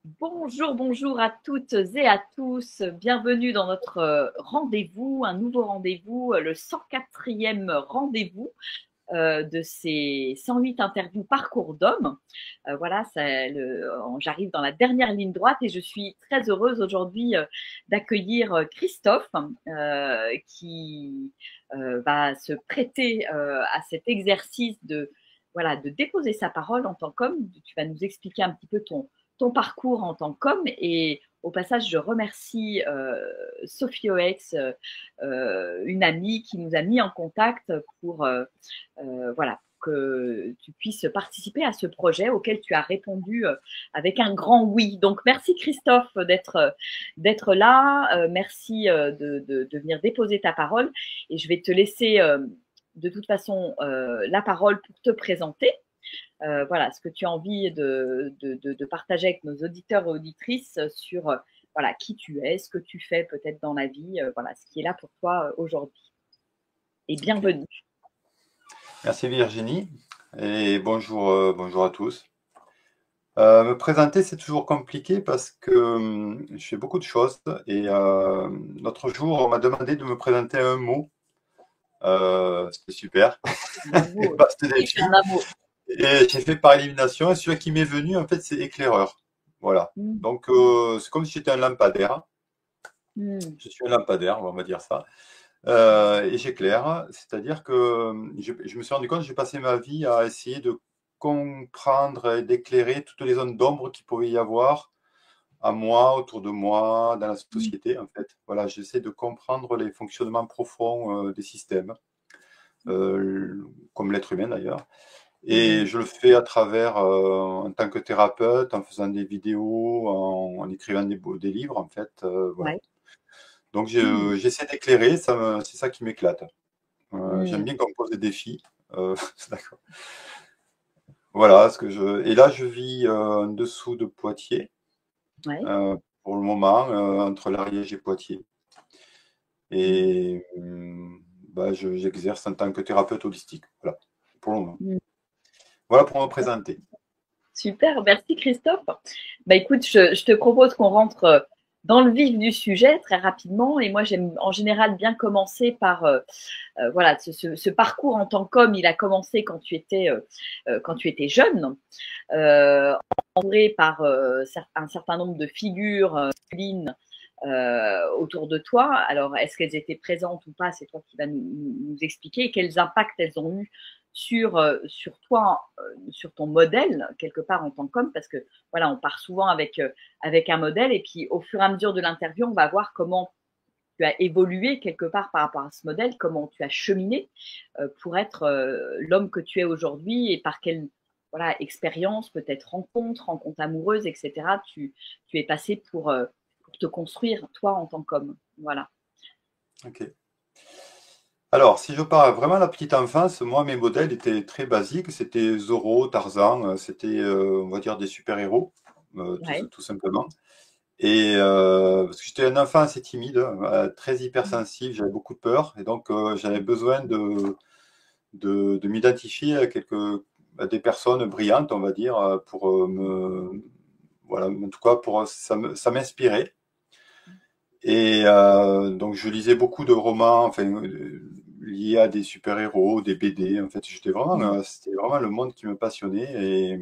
Bonjour, bonjour à toutes et à tous. Bienvenue dans notre rendez-vous, un nouveau rendez-vous, le 104e rendez-vous de ces 108 interviews Parcours d'hommes. Voilà, j'arrive dans la dernière ligne droite et je suis très heureuse aujourd'hui d'accueillir Christophe qui va se prêter à cet exercice de déposer sa parole en tant qu'homme. Tu vas nous expliquer un petit peu ton parcours en tant qu'homme. Et au passage, je remercie Sophie Oex, une amie qui nous a mis en contact pour voilà, que tu puisses participer à ce projet auquel tu as répondu avec un grand oui. Donc merci Christophe d'être là, merci de venir déposer ta parole et je vais te laisser de toute façon la parole pour te présenter. Voilà, ce que tu as envie de partager avec nos auditeurs et auditrices sur voilà, qui tu es, ce que tu fais peut-être dans la vie, voilà, ce qui est là pour toi aujourd'hui. Et Ok. bienvenue. Merci Virginie et bonjour, bonjour à tous. Me présenter, c'est toujours compliqué parce que je fais beaucoup de choses et l'autre jour, on m'a demandé de me présenter un mot. C'était super, Bravo, vaste oui, c'est défi. un amour. Et j'ai fait par élimination et celui qui m'est venu, en fait, c'est éclaireur. Voilà. Mm, Donc, c'est comme si j'étais un lampadaire. mm, Je suis un lampadaire, on va dire ça. Et j'éclaire, c'est-à-dire que je me suis rendu compte que j'ai passé ma vie à essayer de comprendre et d'éclairer toutes les zones d'ombre qu'il pouvait y avoir à moi, autour de moi, dans la mm, société, en fait. Voilà, j'essaie de comprendre les fonctionnements profonds des systèmes, comme l'être humain d'ailleurs. Et mm. je le fais à travers, en tant que thérapeute, en faisant des vidéos, en écrivant des livres, en fait. Voilà. Ouais. Donc, Mm, j'essaie d'éclairer, c'est ça qui m'éclate. J'aime mm. bien qu'on me pose des défis. D'accord. Voilà ce que je. Et là, je vis en dessous de Poitiers Ouais. pour le moment, entre l'Ariège et Poitiers. Mm, Et bah, j'exerce en tant que thérapeute holistique. Voilà, pour le moment. mm. Voilà pour me présenter. Super, merci Christophe. Bah écoute, je te propose qu'on rentre dans le vif du sujet très rapidement. Et moi, j'aime en général bien commencer par voilà, ce parcours en tant qu'homme. Il a commencé quand tu étais jeune, entouré par un certain nombre de figures masculines autour de toi. Alors, est-ce qu'elles étaient présentes ou pas? C'est toi qui vas nous expliquer. Et quels impacts elles ont eu sur toi, sur ton modèle, quelque part en tant qu'homme, parce que voilà, on part souvent avec un modèle, et puis au fur et à mesure de l'interview, on va voir comment tu as évolué quelque part par rapport à ce modèle, comment tu as cheminé pour être l'homme que tu es aujourd'hui et par quelle voilà, expérience, peut-être rencontre amoureuse, etc. Tu es passé pour te construire toi en tant qu'homme. Voilà. Ok. Alors, si je pars vraiment à la petite enfance, moi, mes modèles étaient très basiques. C'était Zorro, Tarzan, c'était, on va dire, des super-héros, Ouais. tout simplement. Et parce que j'étais un enfant assez timide, très hypersensible, j'avais beaucoup de peur. Et donc, j'avais besoin de m'identifier à des personnes brillantes, on va dire, pour voilà, en tout cas, ça m'inspirait. Et donc, je lisais beaucoup de romans, enfin, liés à des super-héros, des BD. En fait, c'était vraiment le monde qui me passionnait.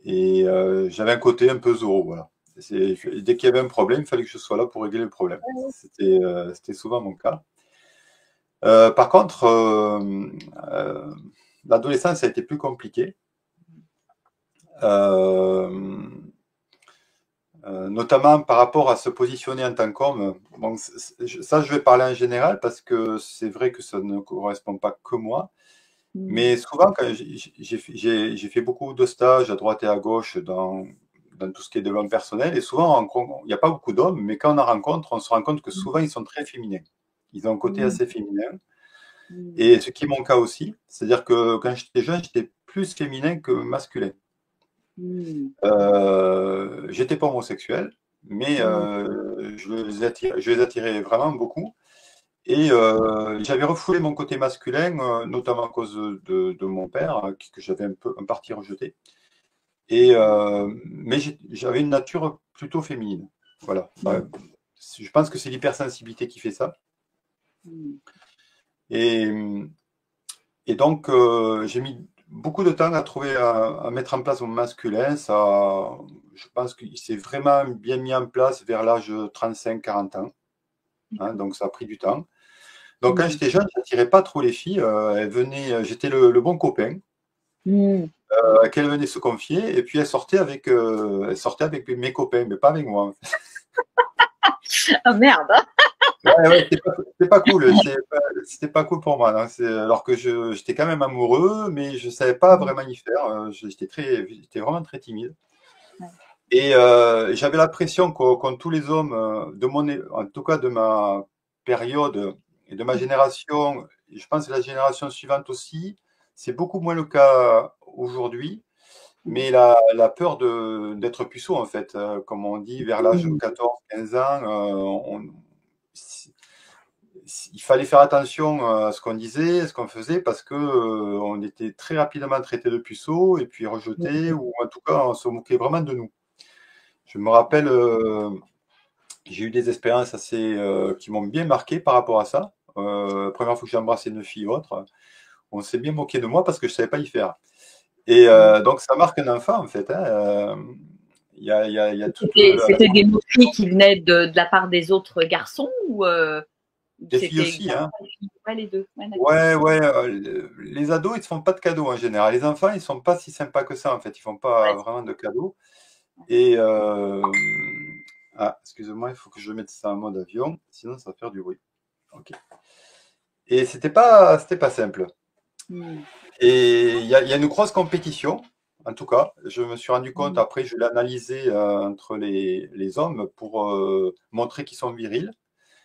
Et j'avais un côté un peu Zorro, voilà. Dès qu'il y avait un problème, il fallait que je sois là pour régler le problème. C'était souvent mon cas. Par contre, l'adolescence a été plus compliquée. Euh, Notamment par rapport à se positionner en tant qu'homme. Bon, ça, je vais parler en général parce que c'est vrai que ça ne correspond pas que moi. Mm, Mais souvent, quand j'ai fait beaucoup de stages à droite et à gauche dans tout ce qui est développement personnel, et souvent, il n'y a pas beaucoup d'hommes, mais quand on en rencontre, on se rend compte que mm, souvent, ils sont très féminins. Ils ont un côté mm, assez féminin. mm, Et ce qui est mon cas aussi, c'est-à-dire que quand j'étais jeune, j'étais plus féminin que masculin. mm, J'étais pas homosexuel, mais mm, je les attirais vraiment beaucoup. Et j'avais refoulé mon côté masculin, notamment à cause de mon père, que j'avais un parti rejeté. Mais j'avais une nature plutôt féminine. Voilà. Je pense que c'est l'hypersensibilité qui fait ça. Et, et donc, j'ai mis beaucoup de temps à trouver, à mettre en place mon masculin. Ça, je pense qu'il s'est vraiment bien mis en place vers l'âge de 35-40 ans. Hein, donc, ça a pris du temps. Donc, quand j'étais jeune, je n'attirais pas trop les filles. Elles venaient, j'étais le bon copain. Qu'elle venait se confier et puis elle sortait avec mes copains, mais pas avec moi. Ah merde. Ouais, c'était pas cool, c'était pas cool pour moi. Hein. Alors que j'étais quand même amoureux, mais je savais pas vraiment y faire. J'étais vraiment très timide. Et j'avais l'impression comme tous les hommes en tout cas de ma période et de ma génération, je pense que la génération suivante aussi, c'est beaucoup moins le cas aujourd'hui. Mais la peur d'être puceau, en fait, comme on dit, vers l'âge de 14-15 ans, il fallait faire attention à ce qu'on disait, à ce qu'on faisait, parce que on était très rapidement traité de puceau et puis rejeté, ou en tout cas, on se moquait vraiment de nous. Je me rappelle, j'ai eu des expériences qui m'ont bien marqué par rapport à ça. La première fois que j'ai embrassé une fille ou autre, on s'est bien moqué de moi parce que je ne savais pas y faire. Et donc, ça marque un enfant, en fait. Hein. Il y a toute C'était des moqueries qui venaient de la part des autres garçons ou des filles c'était aussi. Hein. ouais, les deux. Ouais. Les ados, ils ne se font pas de cadeaux en général. Les enfants, ils ne sont pas si sympas que ça, en fait. Ils ne font pas vraiment de cadeaux. Et excusez-moi, il faut que je mette ça en mode avion, sinon ça va faire du bruit. Ok. Et c'était pas simple. Et il y a une grosse compétition. En tout cas, je me suis rendu compte, après je l'ai analysé entre les hommes pour montrer qu'ils sont virils,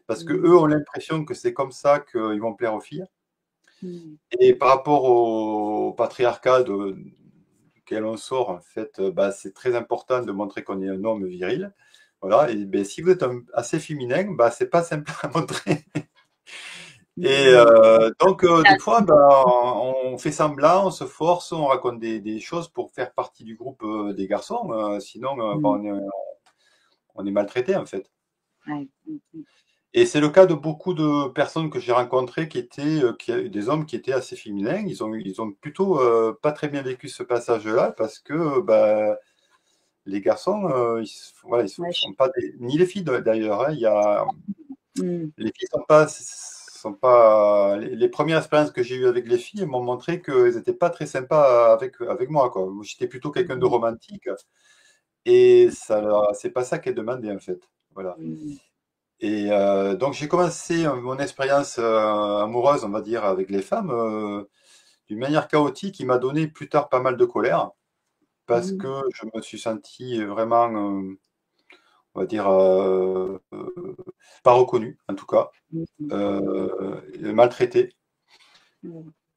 parce qu'eux ont l'impression que c'est comme ça qu'ils vont plaire aux filles. Et par rapport au patriarcat duquel on sort, en fait, c'est très important de montrer qu'on est un homme viril. Voilà, et si vous êtes assez féminin, c'est pas simple à montrer. Et donc, des fois, on fait semblant, on se force, on raconte des choses pour faire partie du groupe des garçons. Sinon, on est maltraité, en fait. Et c'est le cas de beaucoup de personnes que j'ai rencontrées des hommes qui étaient assez féminins. Ils ont plutôt pas très bien vécu ce passage-là parce que les garçons, ils sont pas ni les filles d'ailleurs. Hein, les filles sont pas. Les premières expériences que j'ai eues avec les filles m'ont montré qu'elles n'étaient pas très sympas avec moi. Quoi. J'étais plutôt quelqu'un de romantique et c'est pas ça qu'elles demandaient en fait. Voilà. Et donc j'ai commencé mon expérience amoureuse, on va dire, avec les femmes d'une manière chaotique qui m'a donné plus tard pas mal de colère parce que je me suis senti vraiment, on va dire, pas reconnu en tout cas, maltraité.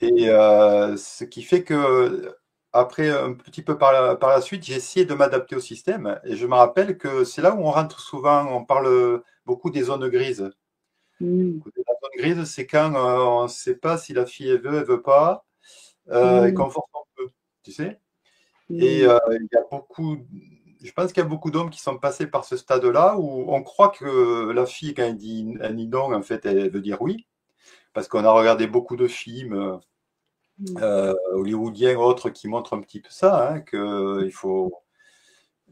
Et ce qui fait que après un petit peu par la suite, j'ai essayé de m'adapter au système et je me rappelle que c'est là où on rentre souvent, on parle beaucoup des zones grises. La zone grise, c'est quand on ne sait pas si la fille elle veut pas, et qu'on force un peu, tu sais. Et il y a je pense qu'il y a beaucoup d'hommes qui sont passés par ce stade-là où on croit que la fille, quand elle dit non, en fait, elle veut dire oui, parce qu'on a regardé beaucoup de films hollywoodiens ou autres qui montrent un petit peu ça, hein, que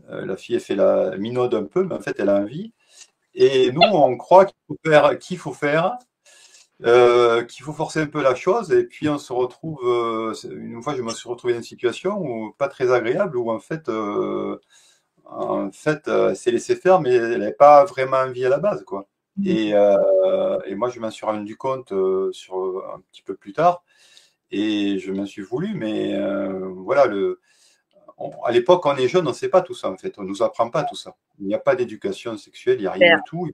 la fille elle fait la minaude un peu, mais en fait, elle a envie. Et nous, on croit qu'il faut faire, qu'il faut forcer un peu la chose, et puis on se retrouve. Une fois, je me suis retrouvé dans une situation où, pas très agréable, où c'est laissé faire, mais elle n'avait pas vraiment envie à la base, quoi. Et moi, je m'en suis rendu compte un petit peu plus tard, et je m'en suis voulu, mais voilà, à l'époque, on est jeune, on ne sait pas tout ça, en fait. On ne nous apprend pas tout ça. Il n'y a pas d'éducation sexuelle, il n'y a rien du tout.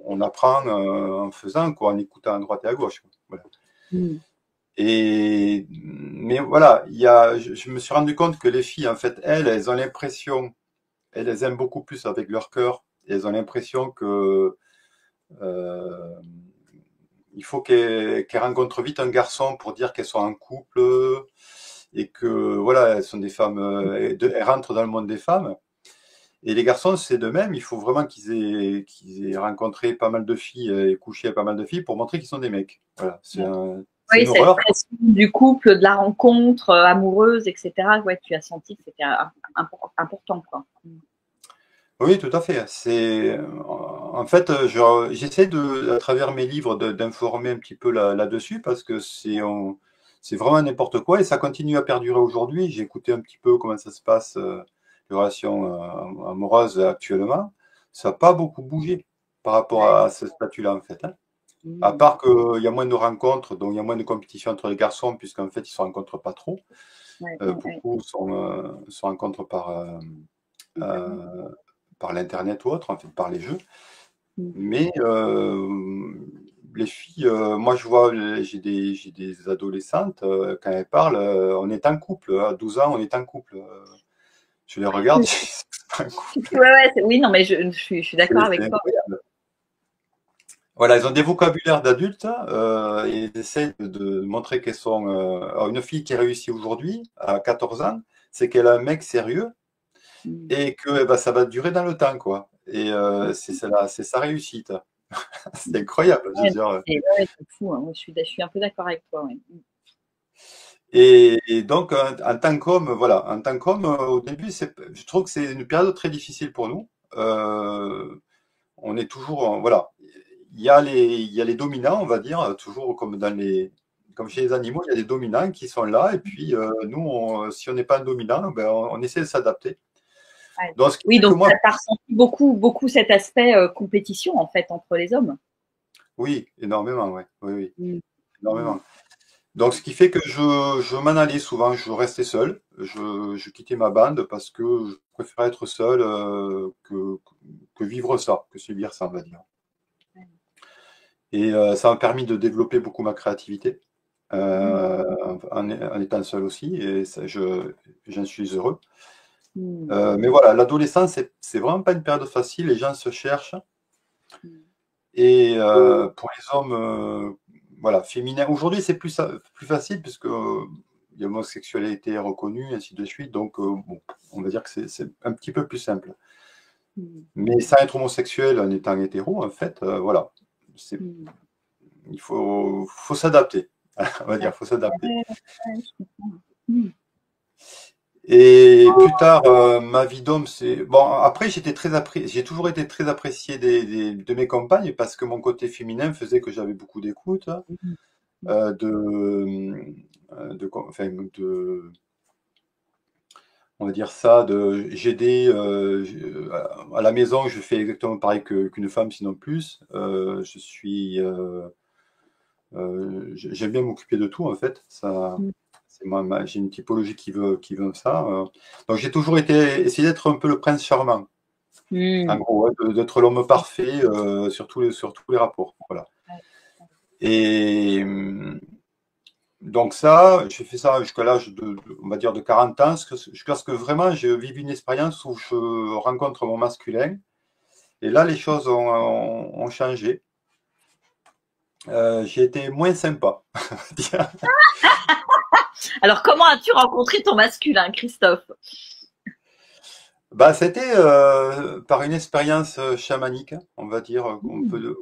On apprend en faisant, quoi, en écoutant à droite et à gauche. Voilà. Mais voilà, je me suis rendu compte que les filles, en fait, elles ont l'impression, elles aiment beaucoup plus avec leur cœur, et elles ont l'impression que il faut qu'elles rencontrent vite un garçon pour dire qu'elles sont en couple. et que voilà, elles sont des femmes, elles rentrent dans le monde des femmes. Et les garçons, c'est de même. Il faut vraiment qu'ils aient rencontré pas mal de filles et couché avec pas mal de filles pour montrer qu'ils sont des mecs. Voilà, c'est Oui, une cette horreur. pression du couple, de la rencontre amoureuse, etc. Ouais, tu as senti que c'était important, quoi. Oui, tout à fait. En fait, j'essaie à travers mes livres, d'informer un petit peu là-dessus parce que c'est vraiment n'importe quoi et ça continue à perdurer aujourd'hui. J'ai écouté un petit peu comment ça se passe, les relations amoureuses actuellement. Ça n'a pas beaucoup bougé par rapport Ouais. à ce statut-là, en fait, hein. À part qu'il y a moins de rencontres, donc il y a moins de compétition entre les garçons, puisqu'en fait, ils ne se rencontrent pas trop. Ouais, ouais. Beaucoup se rencontrent euh, par l'Internet ou autre, en fait, par les jeux. Mais les filles, moi je vois, j'ai des adolescentes, quand elles parlent, on est en couple. À 12 ans, on est en couple. Je les regarde, c'est pas un couple. Ouais, ouais, oui, non, mais je suis d'accord C'est avec toi. incroyable. Voilà, elles ont des vocabulaires d'adultes et elles essaient de montrer qu'elles sont. Alors une fille qui réussit aujourd'hui, à 14 ans, c'est qu'elle a un mec sérieux et que eh ben, ça va durer dans le temps, quoi. Et c'est sa réussite. C'est incroyable. Je veux Ouais, dire. c'est fou, hein. Je suis un peu d'accord avec toi. Ouais. Et donc, en tant qu'homme, voilà, en tant qu'homme, au début, je trouve que c'est une période très difficile pour nous. On est toujours, voilà, il y a les dominants, on va dire, toujours comme chez les animaux, il y a des dominants qui sont là, et puis nous, si on n'est pas un dominant, ben, on essaie de s'adapter. Ouais. Donc, ce qui Oui, fait que donc moi, tu as ressenti beaucoup, beaucoup cet aspect compétition, en fait, entre les hommes. oui, énormément, ouais, oui, oui, Mm. Mm. énormément. Donc, ce qui fait que je m'en allais souvent, je restais seul, je quittais ma bande parce que je préférais être seul que vivre ça, que subir ça, on va dire. Et ça m'a permis de développer beaucoup ma créativité Mm. en étant seul aussi, et ça, j'en suis heureux. Mm. Mais voilà, l'adolescence, c'est vraiment pas une période facile, les gens se cherchent, Mm. et pour les hommes, voilà, féminins, aujourd'hui c'est plus facile puisque l'homosexualité est reconnue, ainsi de suite, donc bon, on va dire que c'est un petit peu plus simple. Mm. Mais sans être homosexuel en étant hétéro, en fait, voilà, c'est, Mm. il faut s'adapter. On va dire, faut s'adapter. Ouais, ouais, je comprends. Mm. Et plus tard, ma vie d'homme, c'est bon. Après, j'ai toujours été très apprécié de mes compagnes parce que mon côté féminin faisait que j'avais beaucoup d'écoute, Mm. euh, de, enfin, on va dire ça, j'aidais à la maison. Je fais exactement pareil qu'une femme, sinon plus. J'aime bien m'occuper de tout en fait. Ça, Mm. j'ai une typologie qui veut ça. Donc j'ai toujours essayé d'être un peu le prince charmant, en Mm. gros, ouais, d'être l'homme parfait sur tous les rapports. Voilà. Ouais. Et donc ça, j'ai fait ça jusqu'à l'âge on va dire de 40 ans, jusqu'à ce que vraiment je vive une expérience où je rencontre mon masculin. Et là, les choses ont changé. J'ai été moins sympa. Alors, comment as-tu rencontré ton masculin, Christophe? Bah, c'était par une expérience chamanique, on va dire, Mm.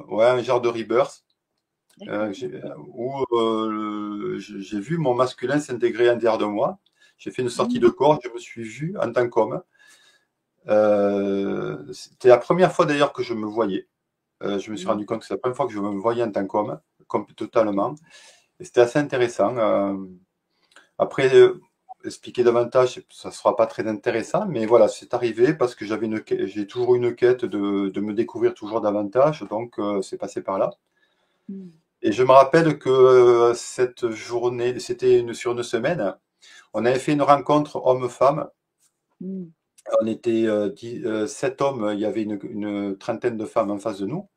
ouais, un genre de rebirth, D'accord. où j'ai vu mon masculin s'intégrer en dehors de moi. J'ai fait une sortie Mm. de corps, je me suis vu en tant qu'homme. C'était la première fois d'ailleurs que je me voyais. Je me suis Mm. rendu compte que c'est la première fois que je me voyais en tant qu'homme, totalement. Et c'était assez intéressant. Après, expliquer davantage, ça ne sera pas très intéressant, mais voilà, c'est arrivé parce que j'ai toujours une quête de me découvrir toujours davantage, donc c'est passé par là. Mm. Et je me rappelle que cette journée, c'était sur une semaine, on avait fait une rencontre homme-femme. Mm. On était 7 hommes, il y avait une trentaine de femmes en face de nous.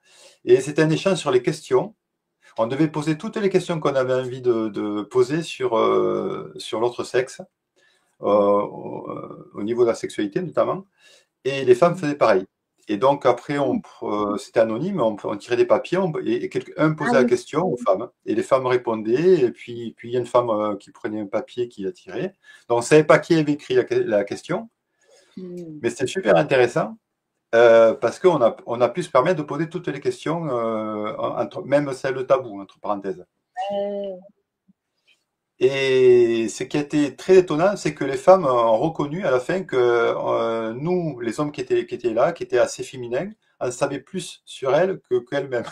Et c'était un échange sur les questions. On devait poser toutes les questions qu'on avait envie de poser sur l'autre sexe. Au niveau de la sexualité notamment, et les femmes Mm. faisaient pareil. Et donc après, c'était anonyme, on tirait des papiers, et un Ah posait la oui. question aux femmes, et les femmes répondaient, et puis il y a une femme qui prenait un papier qui la tirait. Donc on ne savait pas qui avait écrit la question, Mm. mais c'était super intéressant, parce on a pu se permettre de poser toutes les questions, même celles tabou, entre parenthèses. Et ce qui a été très étonnant, c'est que les femmes ont reconnu à la fin que nous, les hommes qui étaient là, qui étaient assez féminins, en savaient plus sur elles qu'elles-mêmes.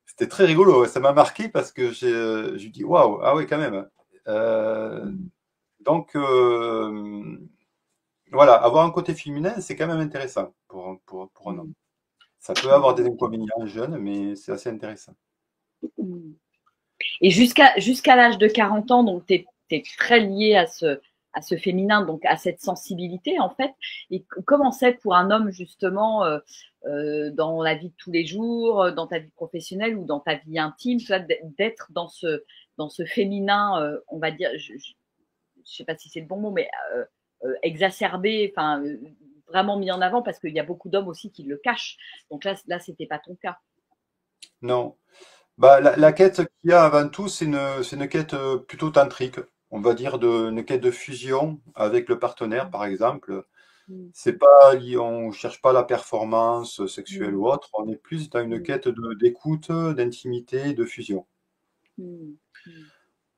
C'était très rigolo, ça m'a marqué parce que j'ai dit waouh, ah oui, quand même. Euh, Mm. donc, voilà, avoir un côté féminin, c'est quand même intéressant pour un homme. Mm. Ça peut avoir des inconvénients jeunes, mais c'est assez intéressant. Mm. Et jusqu'à l'âge de 40 ans, donc tu es très lié à ce féminin, donc à cette sensibilité en fait. Et comment c'est pour un homme justement dans la vie de tous les jours, dans ta vie professionnelle ou dans ta vie intime, d'être dans ce féminin, on va dire, je sais pas si c'est le bon mot, mais exacerbé, enfin vraiment mis en avant parce qu'il y a beaucoup d'hommes aussi qui le cachent. Donc là c'était pas ton cas. Non. Bah, la quête qu'il y a avant tout, c'est une quête plutôt tantrique. On va dire une quête de fusion avec le partenaire, par exemple. Mm. C'est pas, on cherche pas la performance sexuelle Mm. ou autre. On est plus dans une quête d'écoute, d'intimité, de fusion. Mm.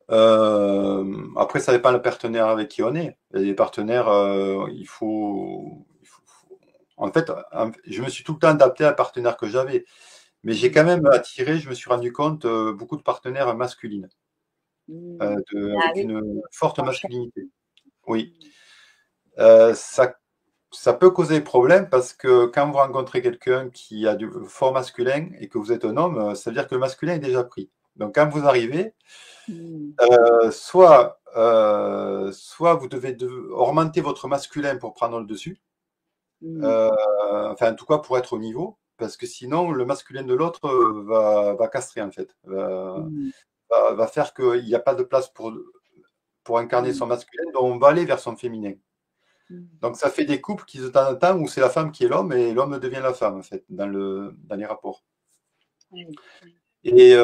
Mm. Après, ça dépend le partenaire avec qui on est. Il y a des partenaires, en fait, je me suis tout le temps adapté à un partenaire que j'avais. Mais j'ai quand même attiré, je me suis rendu compte, beaucoup de partenaires masculines, Mm. Ah avec oui, une forte franchement. masculinité. Oui. Ça peut causer problème parce que quand vous rencontrez quelqu'un qui a du fort masculin et que vous êtes un homme, ça veut dire que le masculin est déjà pris. Donc quand vous arrivez, Mm. soit vous devez augmenter votre masculin pour prendre le dessus, Mm. euh, enfin en tout cas pour être au niveau, parce que sinon le masculin de l'autre va castrer en fait, Mm. va faire qu'il n'y a pas de place pour incarner Mm. son masculin, donc on va aller vers son féminin. Mm. Donc ça fait des couples qui de temps en temps où c'est la femme qui est l'homme et l'homme devient la femme en fait dans les rapports. Oui, oui. Et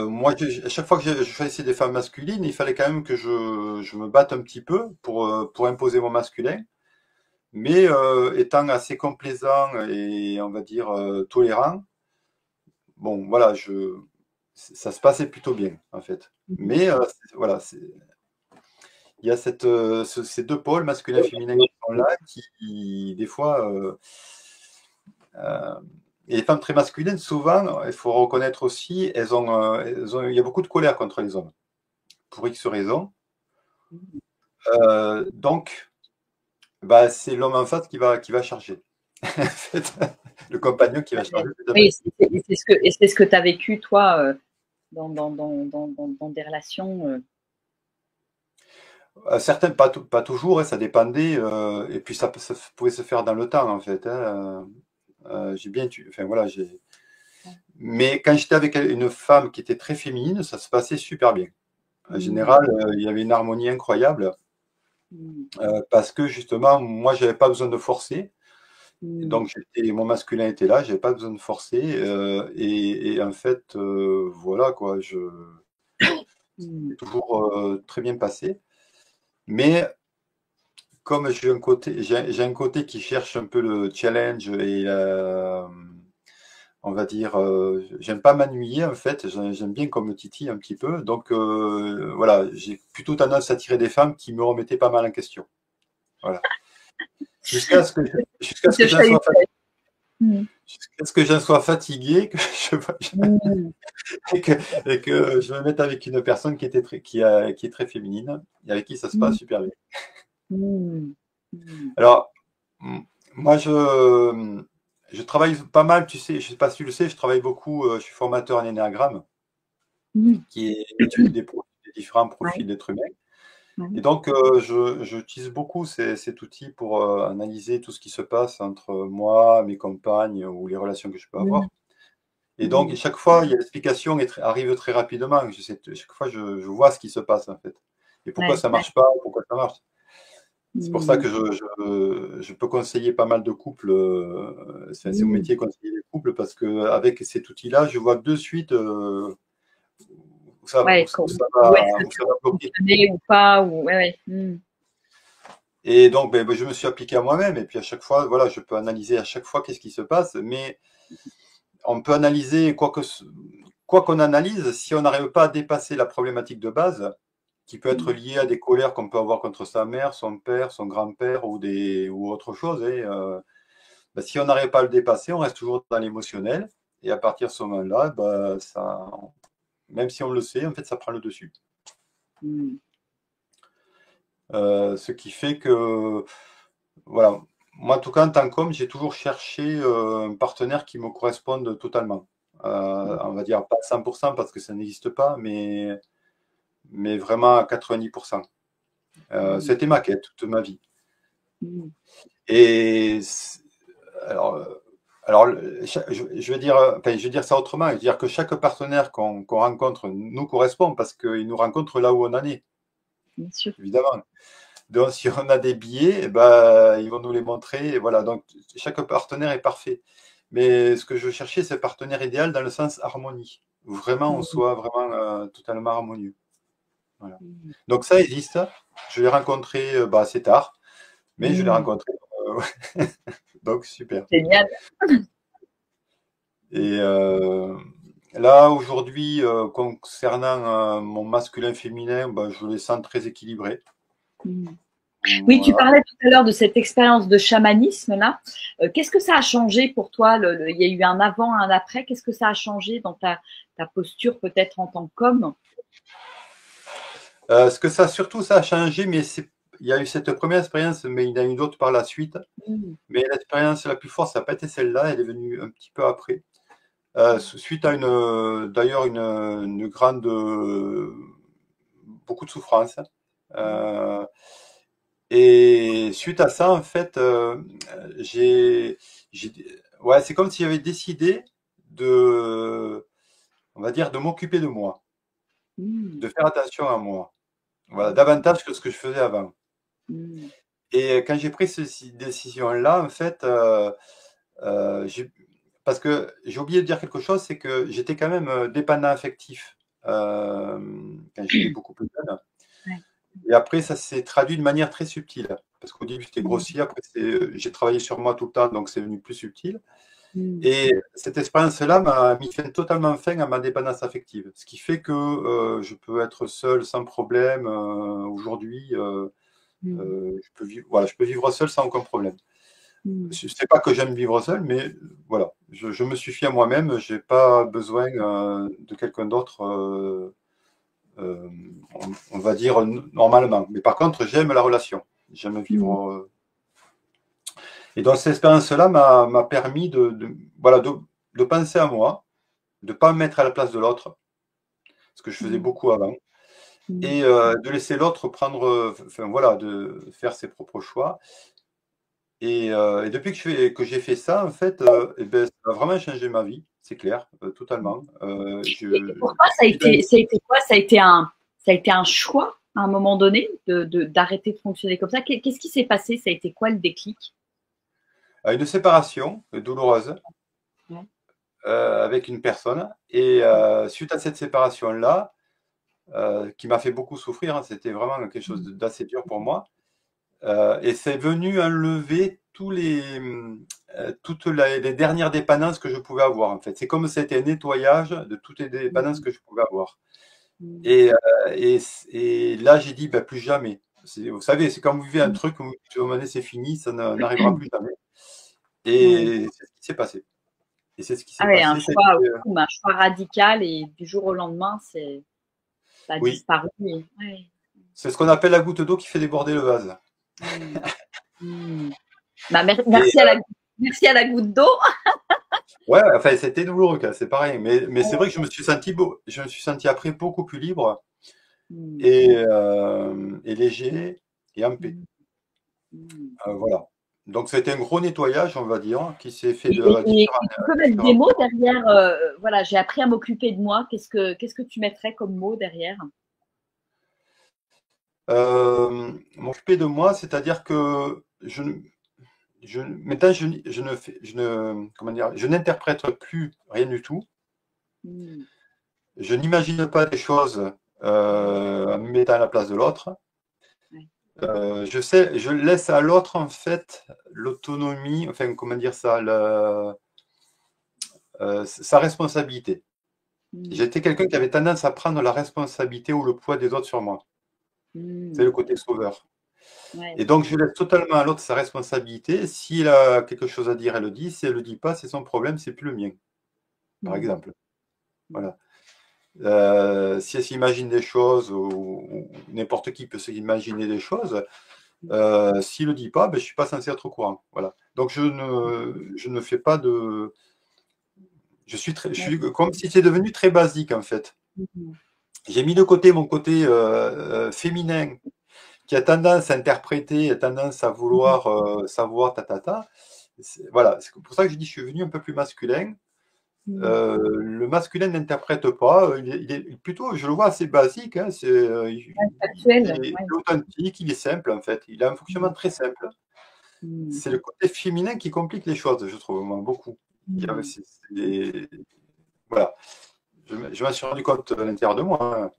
moi, à chaque fois que je choisissais des femmes masculines, il fallait quand même que je me batte un petit peu pour imposer mon masculin. Mais étant assez complaisant et on va dire tolérant, bon voilà, ça se passait plutôt bien en fait. Mhm. Mais voilà, il y a ces deux pôles masculin et féminin qui sont là, qui des fois euh, et les femmes très masculines, souvent, il faut reconnaître aussi, il y a beaucoup de colère contre les hommes, pour X raisons. Mhm. Donc, bah, c'est l'homme en face qui va charger. En fait, le compagnon qui va charger. Oui, et c'est ce que tu as vécu, toi, dans des relations. Certains, pas toujours, hein, ça dépendait. Et puis, ça pouvait se faire dans le temps, en fait. Hein. J'ai bien, enfin voilà, Mais quand j'étais avec une femme qui était très féminine, ça se passait super bien. En Mm. général, il y avait une harmonie incroyable. Mm. Parce que justement, moi, j'avais pas besoin de forcer. Mm. Donc, mon masculin était là, j'avais pas besoin de forcer. Et en fait, voilà, quoi, Mm. c'est toujours très bien passé. Mais comme j'ai un côté qui cherche un peu le challenge et on va dire, j'aime pas m'ennuyer en fait, j'aime bien qu'on me titille un petit peu. Donc, voilà, j'ai plutôt tendance à attirer des femmes qui me remettaient pas mal en question. Voilà. Jusqu'à ce que, jusqu'à ce que j'en sois Mm. jusqu'à ce que j'en sois fatigué, Mm. et que je me mette avec une personne qui est très féminine et avec qui ça se passe Mm. super bien. Mm. Mm. Alors, moi, je travaille pas mal, tu sais, je sais pas si tu le sais, je travaille beaucoup, je suis formateur en énéagramme, Mm. qui est l'étude des différents Ouais, profils d'êtres humains. ouais. Et donc, j'utilise beaucoup cet outil pour analyser tout ce qui se passe entre moi, mes compagnes ou les relations que je peux Mm. avoir. Et donc, Mm. chaque fois, il y a l'explication arrive très rapidement. Chaque fois, je vois ce qui se passe, en fait. Et pourquoi Ouais, ça ouais. marche pas, pourquoi ça marche. C'est pour ça Mm. que je peux conseiller pas mal de couples. C'est mon Mm. métier, conseiller les couples, parce qu'avec cet outil-là, je vois de suite Ouais, où est-ce que où ça ça va va bloquer. fonctionner ou pas, ou ouais, ouais. Mm. Et donc, je me suis appliqué à moi-même. Et puis à chaque fois, voilà, je peux analyser à chaque fois qu'est-ce qui se passe. Mais on peut analyser quoi qu'on analyse, si on n'arrive pas à dépasser la problématique de base, qui peut être Mm. liée à des colères qu'on peut avoir contre sa mère, son père, son grand-père ou autre chose. Si on n'arrive pas à le dépasser, on reste toujours dans l'émotionnel. Et à partir de ce moment-là, même si on le sait, en fait, ça prend le dessus. Mm. Ce qui fait que, voilà, moi, en tout cas, en tant qu'homme, j'ai toujours cherché un partenaire qui me corresponde totalement. On va dire pas 100% parce que ça n'existe pas, mais vraiment à 90%. Mm. C'était ma quête toute ma vie. Mm. Et alors, je vais dire, enfin, je vais dire ça autrement. Je veux dire que chaque partenaire qu'on rencontre nous correspond parce qu'il nous rencontre là où on en est, Bien sûr. évidemment. Donc, si on a des billets, eh ben, ils vont nous les montrer. Et voilà, donc chaque partenaire est parfait. Mais ce que je cherchais, c'est le partenaire idéal dans le sens harmonie. Où vraiment, on Mm. soit vraiment totalement harmonieux. Voilà. Mm. Donc ça existe. Je l'ai rencontré assez tard, mais je l'ai Mm. rencontré. Donc super. Génial. Et là, aujourd'hui, concernant mon masculin-féminin, je les sens très équilibrés. Mm. Oui, tu Voilà. parlais tout à l'heure de cette expérience de chamanisme là. Qu'est-ce que ça a changé pour toi? Il y a eu un avant, un après. Qu'est-ce que ça a changé dans ta posture peut-être en tant qu'homme? Ce que surtout ça a changé, mais il y a eu cette première expérience, mais il y en a eu d'autres par la suite. Mm. Mais l'expérience la plus forte, ça n'a pas été celle-là, elle est venue un petit peu après. Suite à d'ailleurs une grande, beaucoup de souffrance. Euh, et suite à ça, en fait, j'ai, ouais, c'est comme si j'avais décidé on va dire, de m'occuper de moi, Mm. de faire attention à moi. Voilà, davantage que ce que je faisais avant. Mm. Et quand j'ai pris cette décision-là, en fait, parce que j'ai oublié de dire quelque chose, c'est que j'étais quand même dépendant affectif quand j'étais beaucoup plus jeune. Ouais. Et après, ça s'est traduit de manière très subtile. Parce qu'au début, c'était Mm. grossier. Après, j'ai travaillé sur moi tout le temps, donc c'est devenu plus subtil. Mm. Et cette expérience-là m'a mis totalement fin à ma dépendance affective. Ce qui fait que je peux être seul sans problème aujourd'hui. Mm. Voilà, je peux vivre seul sans aucun problème. Mm. Je ne sais pas que j'aime vivre seul, mais voilà, je me suffis à moi-même. Je n'ai pas besoin de quelqu'un d'autre, on va dire normalement. Mais par contre, j'aime la relation. J'aime Mm. vivre. Et donc, cette expérience-là m'a permis voilà, de penser à moi, de ne pas me mettre à la place de l'autre, ce que je faisais Mm. beaucoup avant, Mm. et de laisser l'autre prendre, enfin voilà, de faire ses propres choix. Et depuis que j'ai fait ça, en fait, eh ben, ça a vraiment changé ma vie, c'est clair, totalement. Et pour toi, ça a été quoi? Ça a été un choix à un moment donné d'arrêter de fonctionner comme ça. Qu'est-ce qui s'est passé? Ça a été quoi le déclic? Une séparation douloureuse Ouais. avec une personne. Et suite à cette séparation-là, qui m'a fait beaucoup souffrir, hein, c'était vraiment quelque chose d'assez dur pour moi. Et c'est venu enlever toutes les dernières dépendances que je pouvais avoir, en fait. C'est comme si c'était un nettoyage de toutes les dépendances que je pouvais avoir. Mm. Et, et là, j'ai dit, plus jamais. Vous savez, c'est quand vous vivez un truc, où à un moment donné, c'est fini, ça n'arrivera plus jamais. Ouais. Et c'est ce qui s'est passé. Et c'est ce qui Ah s'est ouais, un passé. choix, boum, un choix radical et du jour au lendemain, ça a Oui, disparu. Ouais. c'est ce qu'on appelle la goutte d'eau qui fait déborder le vase. Mm. Mm. Bah, Et merci à la goutte d'eau. ouais, enfin, c'était douloureux, quoi, c'est pareil. Mais c'est vrai que je me suis senti après beaucoup plus libre Mm. et léger et en paix. Mm. Mm. Voilà. Donc, c'était un gros nettoyage, on va dire, qui s'est fait Et, de et- et tu peux mettre des différents. mots derrière. Voilà, j'ai appris à m'occuper de moi. Qu'est-ce que tu mettrais comme mot derrière? M'occuper de moi, c'est-à-dire que maintenant, comment dire, je n'interprète plus rien du tout. Mm. Je n'imagine pas des choses en me mettant à la place de l'autre. Ouais. Je laisse à l'autre, en fait, l'autonomie, enfin, comment dire ça, sa responsabilité. Mm. J'étais quelqu'un qui avait tendance à prendre la responsabilité ou le poids des autres sur moi. C'est Mm. le côté sauveur. Ouais. Et donc, je laisse totalement à l'autre sa responsabilité. S'il a quelque chose à dire, elle le dit. Si elle ne le dit pas, c'est son problème, c'est plus le mien, par Mm. exemple. Mm. Voilà. Si elle s'imagine des choses, ou n'importe qui peut s'imaginer des choses, s'il ne le dit pas, ben, je ne suis pas censé être au courant. Voilà. Donc, je ne fais pas de. Je Ouais. suis comme si c'est devenu très basique, en fait. Mm. J'ai mis de côté mon côté féminin qui a tendance à interpréter, a tendance à Mm. vouloir savoir, ta. Voilà, c'est pour ça que je dis je suis venu un peu plus masculin. Mm. Le masculin n'interprète pas, il est plutôt, je le vois, assez basique, hein, il Factuel. est Ouais. authentique, il est simple en fait, il a un fonctionnement très simple. Mm. C'est le côté féminin qui complique les choses, je trouve, moi, beaucoup. Il y a- Mm. voilà, je m'en suis rendu compte à l'intérieur de moi, hein.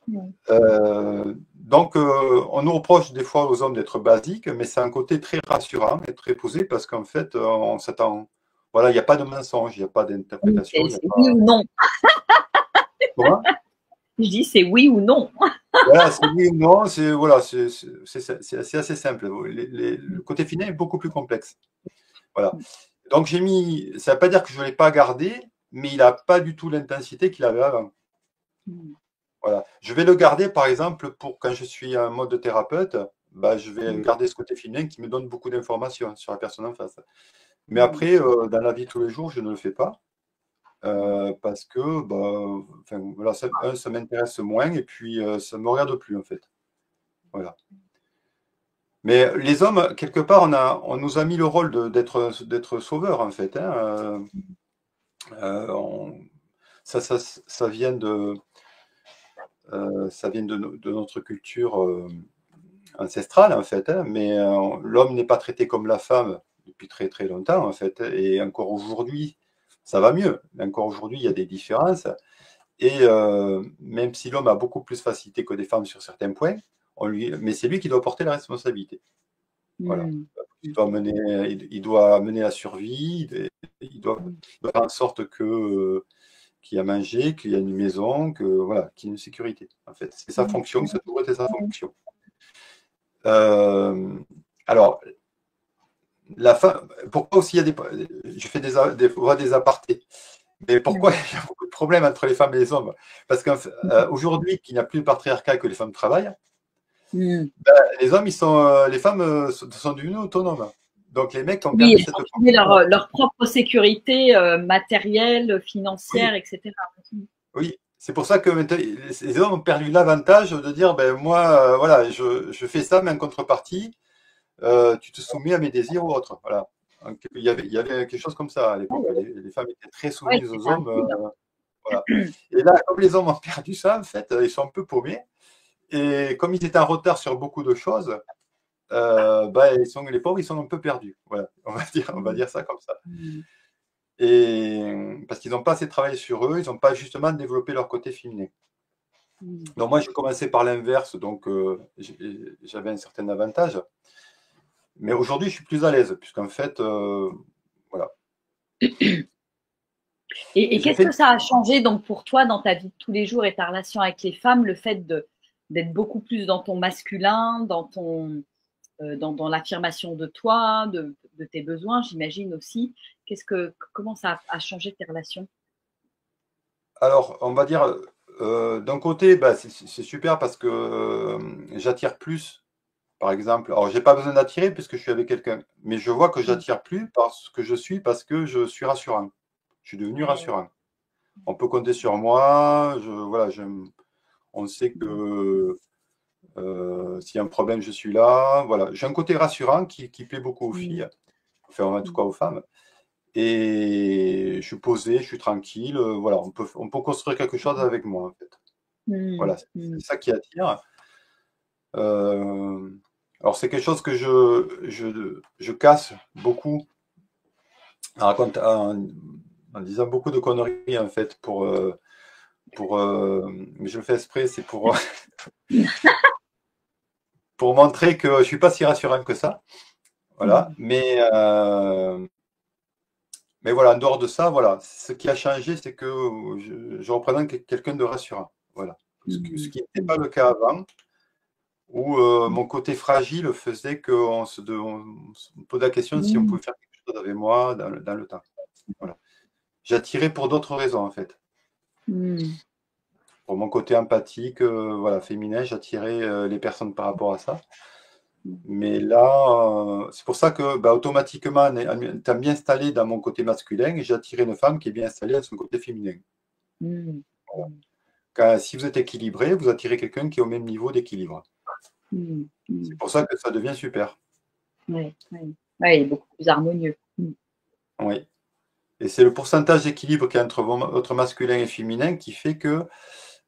Mm. Donc, on nous reproche des fois aux hommes d'être basiques, mais c'est un côté très rassurant et très posé parce qu'en fait, on s'attend. Voilà, il n'y a pas de mensonge, il n'y a pas Oui, d'interprétation, il n'y a c'est oui pas. ou non. Comment? Je dis c'est oui ou non. Voilà, c'est oui ou non, c'est voilà, c'est assez simple. Le côté final est beaucoup plus complexe. Voilà. Donc j'ai mis, ça ne veut pas dire que je ne l'ai pas gardé, mais il n'a pas du tout l'intensité qu'il avait avant. Mm. Voilà. Je vais le garder, par exemple, pour quand je suis en mode thérapeute, bah, je vais Mm. garder ce côté féminin qui me donne beaucoup d'informations sur la personne en face. Mais Mm. après, dans la vie de tous les jours, je ne le fais pas parce que bah, enfin, voilà, ça m'intéresse moins et puis ça ne me regarde plus, en fait. Voilà. Mais les hommes, quelque part, on nous a mis le rôle d'être sauveur, en fait, hein. Euh, on- ça vient de notre culture ancestrale, en fait, hein, mais l'homme n'est pas traité comme la femme depuis très très longtemps, en fait, et encore aujourd'hui, ça va mieux. Encore aujourd'hui, il y a des différences, et même si l'homme a beaucoup plus facilité que des femmes sur certains points, mais c'est lui qui doit porter la responsabilité. Voilà. Mm. Il doit mener la survie, Mm. il doit faire en sorte qu'il y a à manger, qu'il y a une maison, voilà, qu'il y ait une sécurité. En fait, c'est sa Mm. fonction, ça doit être sa fonction. Euh, alors, la fin, pourquoi aussi il y a je fais des apartés, mais pourquoi Mm. il y a beaucoup de problèmes entre les femmes et les hommes? Parce qu'aujourd'hui, qu'il n'y a plus de patriarcat, que les femmes travaillent, Mm. les hommes, les femmes sont devenues autonomes. Donc les mecs ont Oui, perdu elles cette ont trouvé fonction. leur propre sécurité matérielle, Oui, financière, etc. oui. C'est pour ça que maintenant, les hommes ont perdu l'avantage de dire, ben moi, voilà, je fais ça, mais en contrepartie, tu te soumets à mes désirs ou autres. Voilà. Donc, il y avait quelque chose comme ça à l'époque. Les femmes étaient très Ouais, soumises aux c'était un hommes. guide. Voilà. Et là, comme les hommes ont perdu ça, en fait, ils sont un peu paumés. Et comme ils étaient en retard sur beaucoup de choses, bah, les pauvres, ils sont un peu perdus. Voilà, on va dire ça comme ça. Mm. Et parce qu'ils n'ont pas assez travaillé sur eux, ils n'ont pas justement développé leur côté féminin. Mm. Donc moi, j'ai commencé par l'inverse, donc j'avais un certain avantage. Mais aujourd'hui, je suis plus à l'aise, puisqu'en fait, voilà. Et J'ai qu'est-ce que fait. ça a changé donc pour toi dans ta vie de tous les jours et ta relation avec les femmes, le fait d'être beaucoup plus dans ton masculin, dans l'affirmation de toi, de tes besoins, j'imagine aussi. Comment ça a changé tes relations? Alors, on va dire, d'un côté, bah, c'est super parce que j'attire plus, par exemple. Alors, j'ai pas besoin d'attirer puisque je suis avec quelqu'un, mais je vois que Mm. j'attire plus parce que je suis rassurant. Je suis devenu Ouais. rassurant. On peut compter sur moi. Voilà, on sait que s'il y a un problème, je suis là. Voilà, j'ai un côté rassurant qui plaît beaucoup aux Mm. filles, enfin en tout cas aux femmes. Et je suis posé, je suis tranquille. Voilà, on peut construire quelque chose avec moi, en fait. Mm. Voilà, Mm. c'est ça qui attire. Alors, c'est quelque chose que je casse beaucoup en disant beaucoup de conneries, en fait, mais je le fais exprès, c'est pour montrer que je ne suis pas si rassurant que ça. Voilà. Mais voilà, en dehors de ça, voilà, ce qui a changé, c'est que je représente quelqu'un de rassurant. Voilà. Ce qui n'était pas le cas avant, où mon côté fragile faisait qu'on on se posait la question si on pouvait faire quelque chose avec moi dans le temps. Voilà. J'attirais pour d'autres raisons, en fait. Pour mon côté empathique, voilà, féminin, j'attirais les personnes par rapport à ça. Mais là, c'est pour ça que bah, automatiquement, étant bien installé dans mon côté masculin, j'ai attiré une femme qui est bien installée à son côté féminin. Voilà. Si vous êtes équilibré, vous attirez quelqu'un qui est au même niveau d'équilibre. C'est pour ça que ça devient super. Oui, il est beaucoup plus harmonieux. Oui. Et c'est le pourcentage d'équilibre qu'il y a entre votre masculin et féminin qui fait que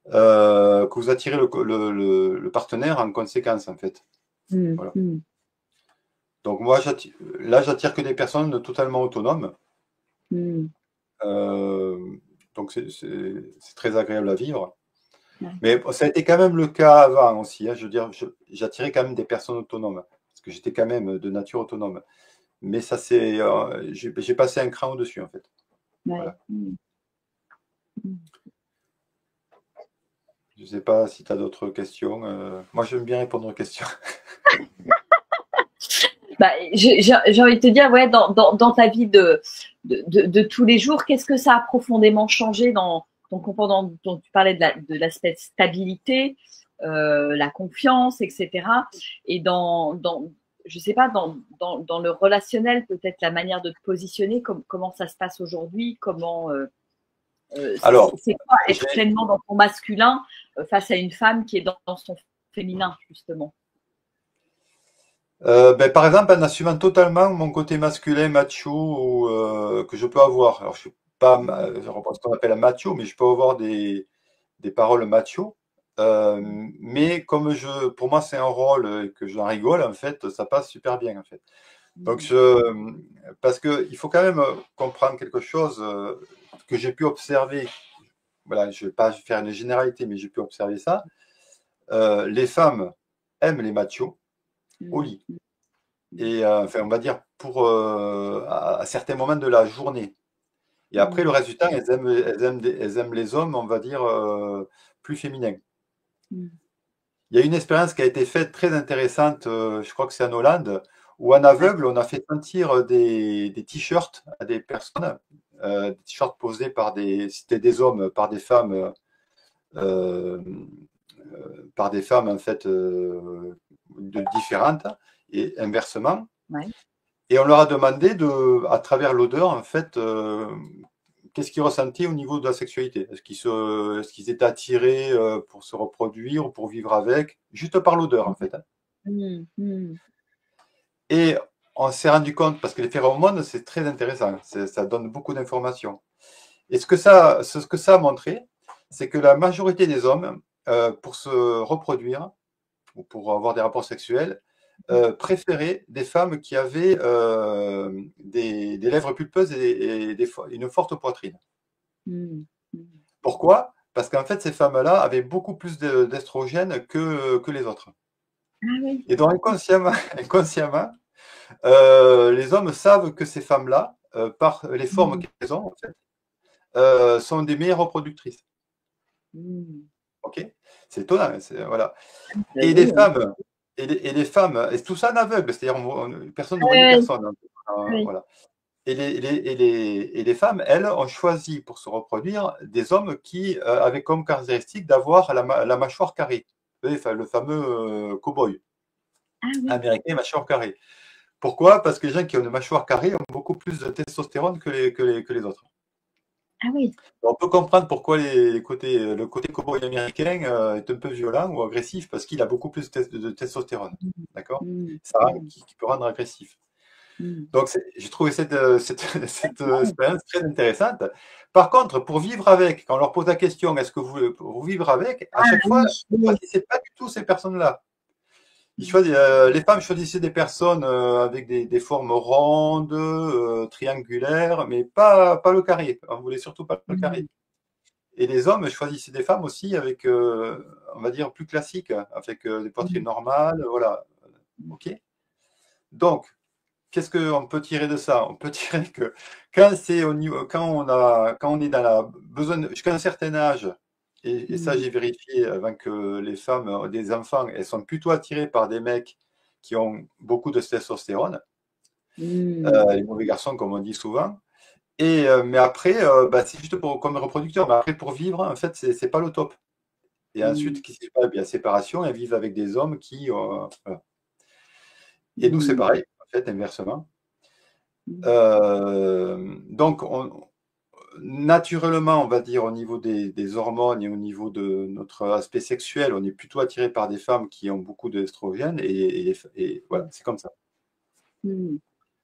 vous attirez le partenaire en conséquence, en fait. Voilà. Donc moi, là, j'attire que des personnes totalement autonomes. Donc c'est très agréable à vivre. Mais ça a été quand même le cas avant aussi. Hein. Je veux dire, j'attirais quand même des personnes autonomes, parce que j'étais quand même de nature autonome. Mais ça c'est, j'ai passé un cran au-dessus, en fait. Voilà. Je ne sais pas si tu as d'autres questions. Moi, j'aime bien répondre aux questions. Bah, j'ai envie de te dire, ouais, dans ta vie de tous les jours, qu'est-ce que ça a profondément changé dans ton comportement dont tu parlais de l'aspect stabilité, la confiance, etc. Et je sais pas, dans le relationnel, peut-être la manière de te positionner, comment ça se passe aujourd'hui, Alors, c'est quoi être pleinement dans ton masculin face à une femme qui est dans son féminin, justement. Par exemple, en assumant totalement mon côté masculin, macho, que je peux avoir. Alors, je suis pas, je reprends ce qu'on appelle un macho, mais je peux avoir des paroles macho. Mais comme pour moi, c'est un rôle et que j'en rigole, en fait, ça passe super bien, en fait. Donc, parce qu'il faut quand même comprendre quelque chose que j'ai pu observer. Voilà, je ne vais pas faire une généralité, mais j'ai pu observer ça. Les femmes aiment les machos au lit. Et enfin, on va dire à certains moments de la journée. Et après, le reste du temps, elles aiment les hommes, on va dire, plus féminins. Il y a une expérience qui a été faite très intéressante, je crois que c'est en Hollande, où en aveugle, on a fait sentir des t-shirts à des personnes, des t-shirts posés c'était des hommes, par des femmes en fait différentes et inversement. Ouais. Et on leur a demandé à travers l'odeur en fait qu'est-ce qu'ils ressentaient au niveau de la sexualité. Est-ce qu'ils étaient attirés pour se reproduire ou pour vivre avec, juste par l'odeur en fait. Et on s'est rendu compte, parce que les phéromones, c'est très intéressant, ça donne beaucoup d'informations. Et ce que ça a montré, c'est que la majorité des hommes, pour se reproduire ou pour avoir des rapports sexuels, préféraient des femmes qui avaient des lèvres pulpeuses et une forte poitrine. Pourquoi? Parce qu'en fait, ces femmes-là avaient beaucoup plus d'estrogène que les autres. Et donc, inconsciemment, les hommes savent que ces femmes-là, par les formes qu'elles ont, en fait, sont des meilleures reproductrices. Ok, c'est étonnant, voilà. Et les femmes, et tout ça en aveugle, c'est-à-dire personne ne voyait personne. Voilà. Et les femmes, elles, ont choisi pour se reproduire des hommes qui avaient comme caractéristique d'avoir la mâchoire carrée. Vous savez, le fameux cow-boy américain, mâchoire carrée. Pourquoi? Parce que les gens qui ont une mâchoire carrée ont beaucoup plus de testostérone que les autres. Ah oui. On peut comprendre pourquoi le côté cow-boy américain est un peu violent ou agressif, parce qu'il a beaucoup plus de testostérone. D'accord? Ça qui peut rendre agressif. Donc, j'ai trouvé cette expérience très intéressante. Par contre, pour vivre avec, quand on leur pose la question, est-ce que vous vivre avec, à chaque fois, ce n'est pas du tout ces personnes-là. Les femmes choisissaient des personnes avec des formes rondes, triangulaires, mais pas le carré. On voulait surtout pas le carré. Et les hommes choisissaient des femmes aussi avec, on va dire, plus classiques, avec des poitrines normales, voilà. OK. Donc, qu'est-ce qu'on peut tirer de ça? On peut tirer que quand c'est au niveau, quand on est dans la besoin jusqu'à un certain âge, et ça j'ai vérifié avant que les femmes ont des enfants, elles sont plutôt attirées par des mecs qui ont beaucoup de testostérone, les mauvais garçons comme on dit souvent. Et mais après, bah, c'est juste pour, comme reproducteur, mais après pour vivre, en fait, c'est pas le top. Et ensuite, qui se passe? Bien, séparation, elles vivent avec des hommes qui, voilà. Et nous, c'est pareil, en fait, inversement. Donc, naturellement, on va dire, au niveau des hormones et au niveau de notre aspect sexuel, on est plutôt attiré par des femmes qui ont beaucoup d'estrogènes et voilà, c'est comme ça.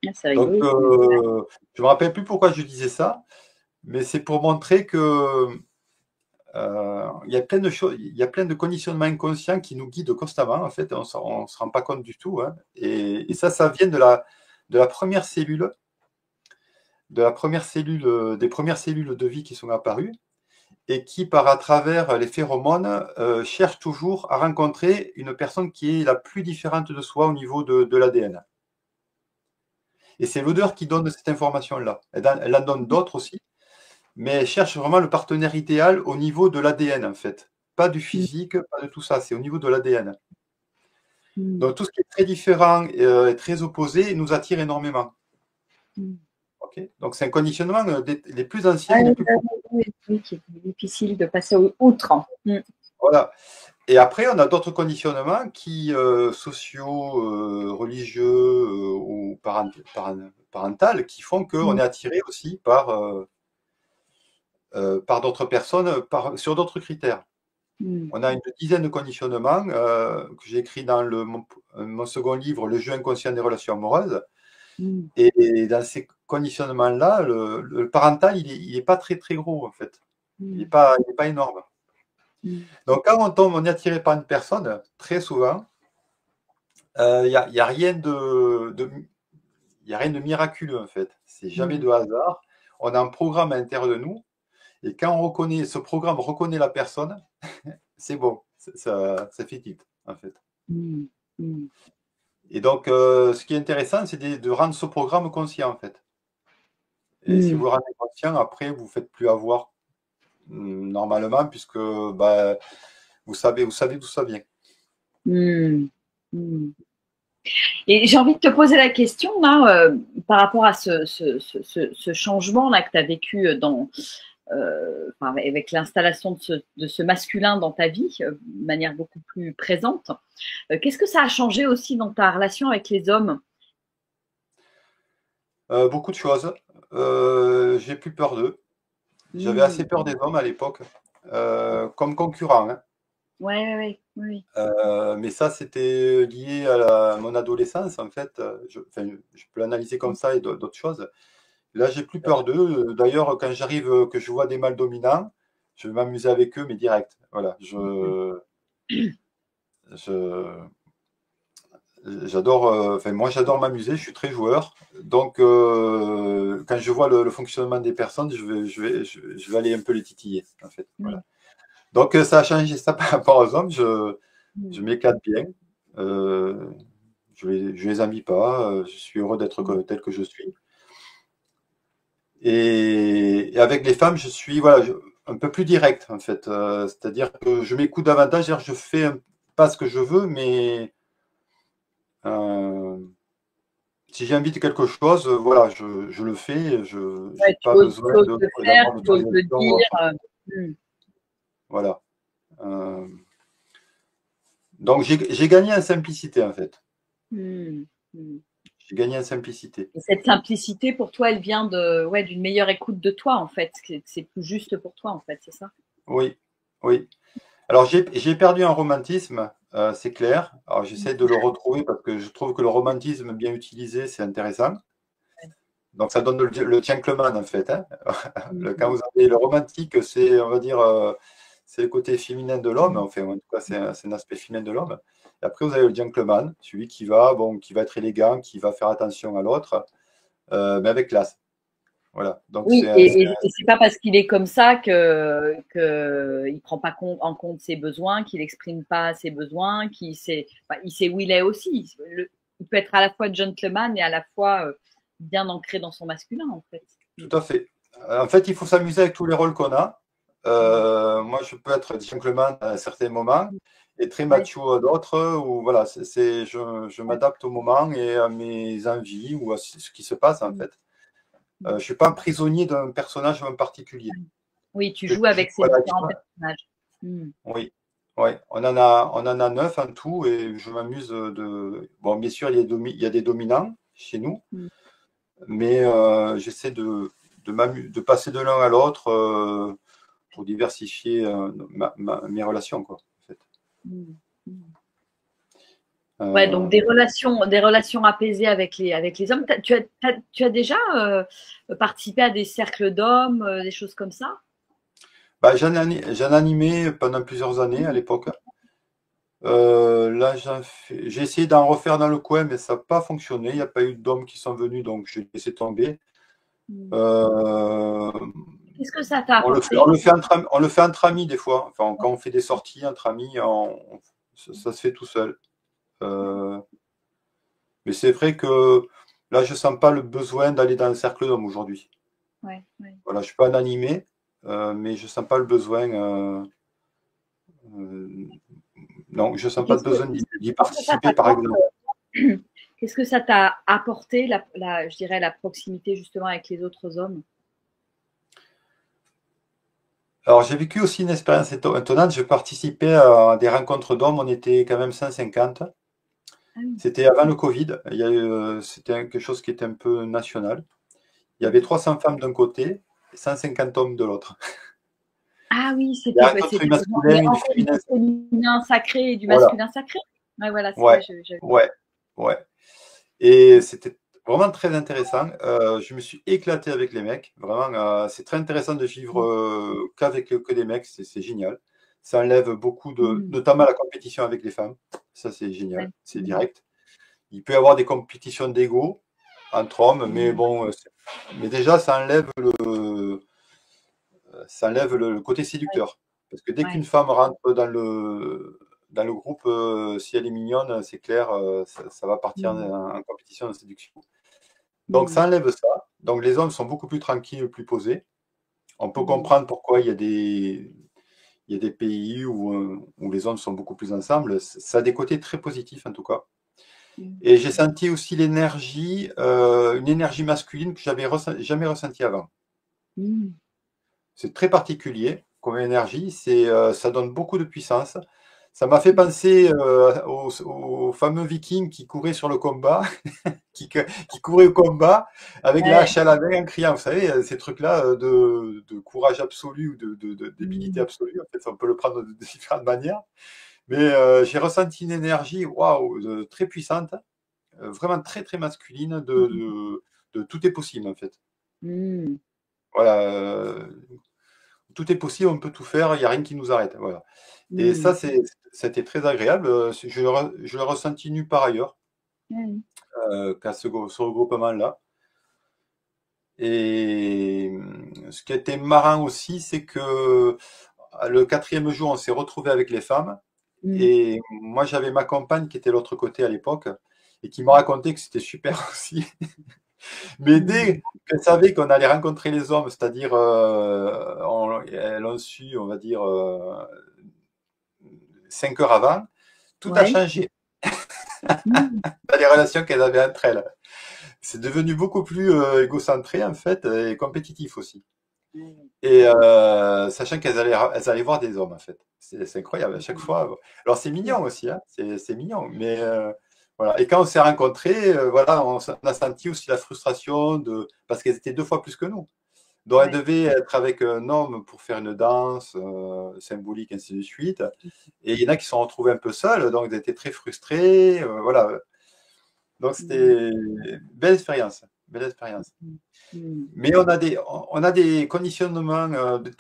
Ah, c'est Donc, rigolo. je me rappelle plus pourquoi je disais ça, mais c'est pour montrer que il y a plein de choses, il y a plein de conditionnements inconscients qui nous guident constamment. En fait, on ne se rend pas compte du tout, hein. Et ça vient de la première cellule, des premières cellules de vie qui sont apparues et qui, à travers les phéromones, cherchent toujours à rencontrer une personne qui est la plus différente de soi au niveau de l'ADN. Et c'est l'odeur qui donne cette information-là. Elle en donne d'autres aussi, mais elle cherche vraiment le partenaire idéal au niveau de l'ADN, en fait. Pas du physique, pas de tout ça, c'est au niveau de l'ADN. Donc tout ce qui est très différent et très opposé nous attire énormément. Okay. Donc c'est un conditionnement les plus anciens, les plus oui, qui est difficile de passer outre. Voilà. Et après, on a d'autres conditionnements qui, sociaux, religieux ou parentales, qui font qu'on est attiré aussi par d'autres personnes sur d'autres critères. On a une dizaine de conditionnements que j'ai écrit dans mon second livre, Le jeu inconscient des relations amoureuses. Et dans ces conditionnements-là, le parental, il est pas très très gros en fait. Il n'est pas énorme. Donc quand on est attiré par une personne, très souvent, il n'y a rien de miraculeux en fait. C'est jamais de hasard. On a un programme à l'intérieur de nous. Et quand ce programme reconnaît la personne, c'est bon, ça fait tilt, en fait. Et donc, ce qui est intéressant, c'est de rendre ce programme conscient, en fait. Et si vous le rendez conscient, après, vous ne faites plus avoir normalement, puisque bah, vous savez d'où ça vient. Et j'ai envie de te poser la question, là, par rapport à ce changement-là que tu as vécu avec l'installation de ce masculin dans ta vie, de manière beaucoup plus présente. Qu'est-ce que ça a changé aussi dans ta relation avec les hommes? Beaucoup de choses. J'ai plus peur d'eux. J'avais assez peur des hommes à l'époque, comme concurrents, hein. Oui. Mais ça, c'était lié à mon adolescence, en fait. Je peux l'analyser comme ça et d'autres choses. Là, j'ai plus peur d'eux. D'ailleurs, quand j'arrive, que je vois des mâles dominants, je vais m'amuser avec eux, mais direct. Voilà. J'adore. Moi, j'adore m'amuser. Je suis très joueur. Donc, quand je vois le fonctionnement des personnes, je vais aller un peu les titiller, en fait. Voilà. Donc, ça a changé ça par rapport aux hommes. Je m'éclate bien. Je les envie pas. Je suis heureux d'être tel que je suis. Et avec les femmes, je suis un peu plus direct, en fait. C'est-à-dire que je m'écoute davantage. Je fais pas ce que je veux, mais si j'invite quelque chose, voilà, je le fais. Je n'ai pas besoin d'avoir l'autorisation. Voilà. Donc, j'ai gagné en simplicité, en fait. J'ai gagné en simplicité. Et cette simplicité, pour toi, elle vient d'une meilleure écoute de toi, en fait. C'est plus juste pour toi, en fait, c'est ça? Oui. Alors, j'ai perdu un romantisme, c'est clair. Alors, j'essaie de le retrouver parce que je trouve que le romantisme bien utilisé, c'est intéressant. Donc, ça donne le gentleman, en fait, hein. Quand vous avez le romantique, c'est, on va dire, c'est le côté féminin de l'homme. Enfin, en tout cas, c'est un aspect féminin de l'homme. Et après, vous avez le gentleman, celui qui va, bon, qui va être élégant, qui va faire attention à l'autre, mais avec classe. Voilà. Donc, Oui, et c'est pas parce qu'il est comme ça que il prend pas en compte ses besoins, qu'il exprime pas ses besoins, il sait où il est aussi. Il peut être à la fois gentleman et à la fois bien ancré dans son masculin, en fait. tout à fait. En fait, il faut s'amuser avec tous les rôles qu'on a. Moi, je peux être gentleman à certains moments et très Ouais, macho à d'autres. Ou voilà, je m'adapte au moment et à mes envies ou à ce qui se passe en fait. Je ne suis pas un prisonnier d'un personnage en particulier. oui, tu Que joues je avec ces voilà, différents personnages. oui, oui. On en a 9 en tout et je m'amuse de. Bon, bien sûr, il y a des dominants chez nous, mais j'essaie de passer de l'un à l'autre pour diversifier mes relations, quoi, en fait. Ouais, donc des relations apaisées avec les hommes. Tu as déjà participé à des cercles d'hommes, des choses comme ça? Bah, j'en ai animé pendant plusieurs années à l'époque. Là, j'ai essayé d'en refaire dans le coin, mais ça n'a pas fonctionné. Il n'y a pas eu d'hommes qui sont venus, donc j'ai laissé tomber. Euh, Qu'est-ce que ça t'a on le apporté? on le fait entre amis des fois. Enfin, quand on fait des sorties entre amis, ça se fait tout seul. Mais c'est vrai que là, je ne sens pas le besoin d'aller dans un cercle d'hommes aujourd'hui. Ouais, ouais. Voilà, je ne suis pas un animé, mais je ne sens pas le besoin. Non, je ne sens pas de besoin d'y Qu'est-ce que ça participer, par t'apporte? exemple. Qu'est-ce que ça t'a apporté, je dirais, la proximité justement avec les autres hommes? Alors, j'ai vécu aussi une expérience étonnante. Je participais à des rencontres d'hommes. On était quand même 150. Ah oui. C'était avant le Covid. C'était quelque chose qui était un peu national. Il y avait 300 femmes d'un côté et 150 hommes de l'autre. Ah oui, Des c'était rencontres les masculines et rencontres féminines. du féminin sacré et du Voilà. masculin sacré. Ouais, voilà, c'est Ouais, vrai, j'avais. ouais, ouais. Et c'était vraiment très intéressant. Je me suis éclaté avec les mecs. Vraiment, c'est très intéressant de vivre qu'avec que des mecs. C'est génial. Ça enlève beaucoup notamment la compétition avec les femmes. Ça, c'est génial. Ouais. C'est direct. Il peut y avoir des compétitions d'ego entre hommes, mais bon, mais déjà, ça enlève le côté séducteur. Parce que dès Ouais. qu'une femme rentre dans le groupe, si elle est mignonne, c'est clair, ça va partir en compétition de séduction. Donc ça enlève ça. Donc les hommes sont beaucoup plus tranquilles, plus posés. On peut comprendre pourquoi il y a des pays où les hommes sont beaucoup plus ensemble. Ça a des côtés très positifs en tout cas. Et j'ai senti aussi l'énergie, une énergie masculine que j'avais jamais ressentie avant. C'est très particulier comme énergie, ça donne beaucoup de puissance. Ça m'a fait penser aux fameux vikings qui couraient sur le combat, qui couraient au combat avec la Ouais. hache à la main en criant. Vous savez, ces trucs-là de courage absolu ou d'habilité absolue. En fait, on peut le prendre de différentes manières. Mais j'ai ressenti une énergie waouh, très puissante, vraiment très très masculine de tout est possible en fait. Voilà, tout est possible, on peut tout faire, il n'y a rien qui nous arrête. Voilà. Et ça, c'était très agréable. Je l'ai ressenti nulle part ailleurs qu'à ce regroupement-là. Et ce qui était marrant aussi, c'est que le quatrième jour, on s'est retrouvé avec les femmes. Et moi, j'avais ma compagne qui était de l'autre côté à l'époque et qui m'a raconté que c'était super aussi. Mais dès qu'elle savait qu'on allait rencontrer les hommes, c'est-à-dire, elles ont su, on va dire, 5 heures avant, tout a Ouais. changé dans les relations qu'elles avaient entre elles. C'est devenu beaucoup plus égocentré, en fait, et compétitif aussi. Et sachant elles allaient voir des hommes, en fait. C'est incroyable, à chaque fois. Alors, c'est mignon aussi, hein, c'est mignon, mais voilà. Et quand on s'est rencontrés, voilà, on a senti aussi la frustration parce qu'elles étaient 2 fois plus que nous. Donc, elles devaient être avec un homme pour faire une danse symbolique, ainsi de suite. Et il y en a qui se sont retrouvés un peu seuls, donc ils étaient très frustrés. Voilà. Donc, c'était une belle expérience. Belle expérience. Mais on a des conditionnements de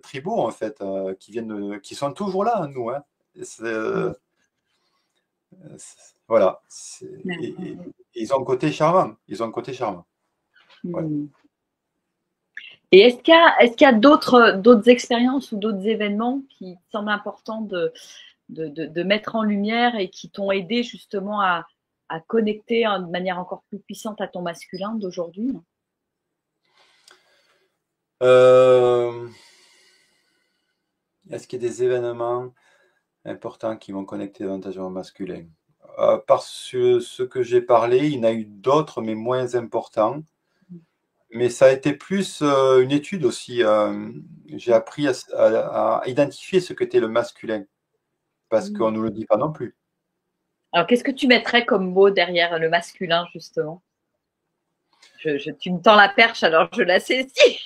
tribaux, en fait, qui sont toujours là, nous. Hein. Voilà. D'accord. Ils ont un côté charmant. Ils ont un côté charmant. Ouais. Et est-ce qu'il y a d'autres expériences ou d'autres événements qui te semblent importants de mettre en lumière et qui t'ont aidé justement à connecter de manière encore plus puissante à ton masculin d'aujourd'hui? Est-ce qu'il y a des événements importants qui vont connecter davantage au masculin? Par ce que j'ai parlé, il y en a eu d'autres, mais moins importants. Mais ça a été plus une étude aussi. J'ai appris à identifier ce qu'était le masculin, parce qu'on ne nous le dit pas non plus. Alors, qu'est-ce que tu mettrais comme mot derrière le masculin, justement? Tu me tends la perche, alors je la saisis.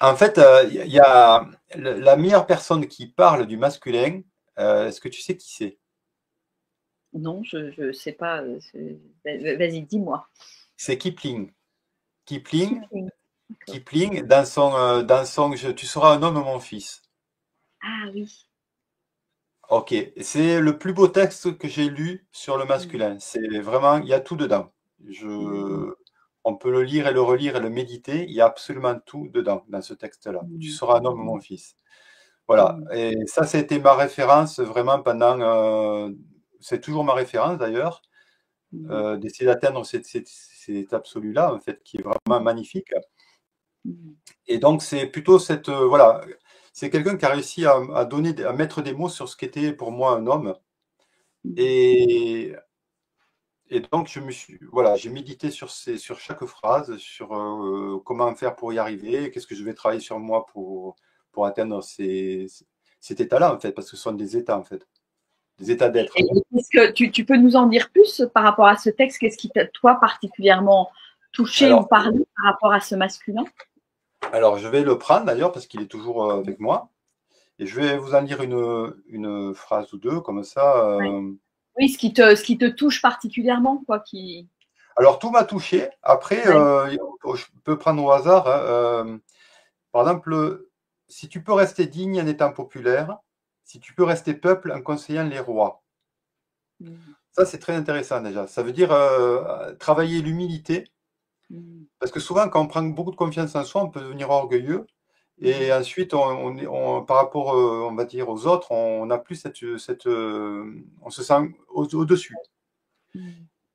En fait, il y a la meilleure personne qui parle du masculin. Est-ce que tu sais qui c'est? Non, je ne sais pas. Vas-y, dis-moi. C'est Kipling. Kipling, Kipling. Kipling, Tu seras un homme, mon fils. Ah oui. Ok, c'est le plus beau texte que j'ai lu sur le masculin. C'est vraiment, il y a tout dedans. On peut le lire et le relire et le méditer. Il y a absolument tout dedans dans ce texte-là. Tu seras un homme, mon fils. Voilà. Et ça a été ma référence vraiment pendant. C'est toujours ma référence d'ailleurs, d'essayer d'atteindre cet absolu-là, en fait, qui est vraiment magnifique. Et donc, c'est plutôt voilà. C'est quelqu'un qui a réussi à mettre des mots sur ce qu'était pour moi un homme. Et donc, voilà, j'ai médité sur chaque phrase, sur comment faire pour y arriver, qu'est-ce que je vais travailler sur moi pour atteindre cet état-là, en fait, parce que ce sont des états, en fait, des états d'être. Et est-ce que tu peux nous en dire plus par rapport à ce texte? Qu'est-ce qui t'a, toi, particulièrement touché ou parlé par rapport à ce masculin? Alors, je vais le prendre d'ailleurs, parce qu'il est toujours avec moi. Et je vais vous en dire une phrase ou deux, comme ça. Oui, ce qui te touche particulièrement, quoi, Alors, tout m'a touché. Après, je peux prendre au hasard, hein, par exemple, si tu peux rester digne en étant populaire, si tu peux rester peuple en conseillant les rois. Ça, c'est très intéressant déjà. Ça veut dire travailler l'humilité. Parce que souvent, quand on prend beaucoup de confiance en soi, on peut devenir orgueilleux. Et ensuite, par rapport, on va dire, aux autres, on n'a plus on se sent au-dessus.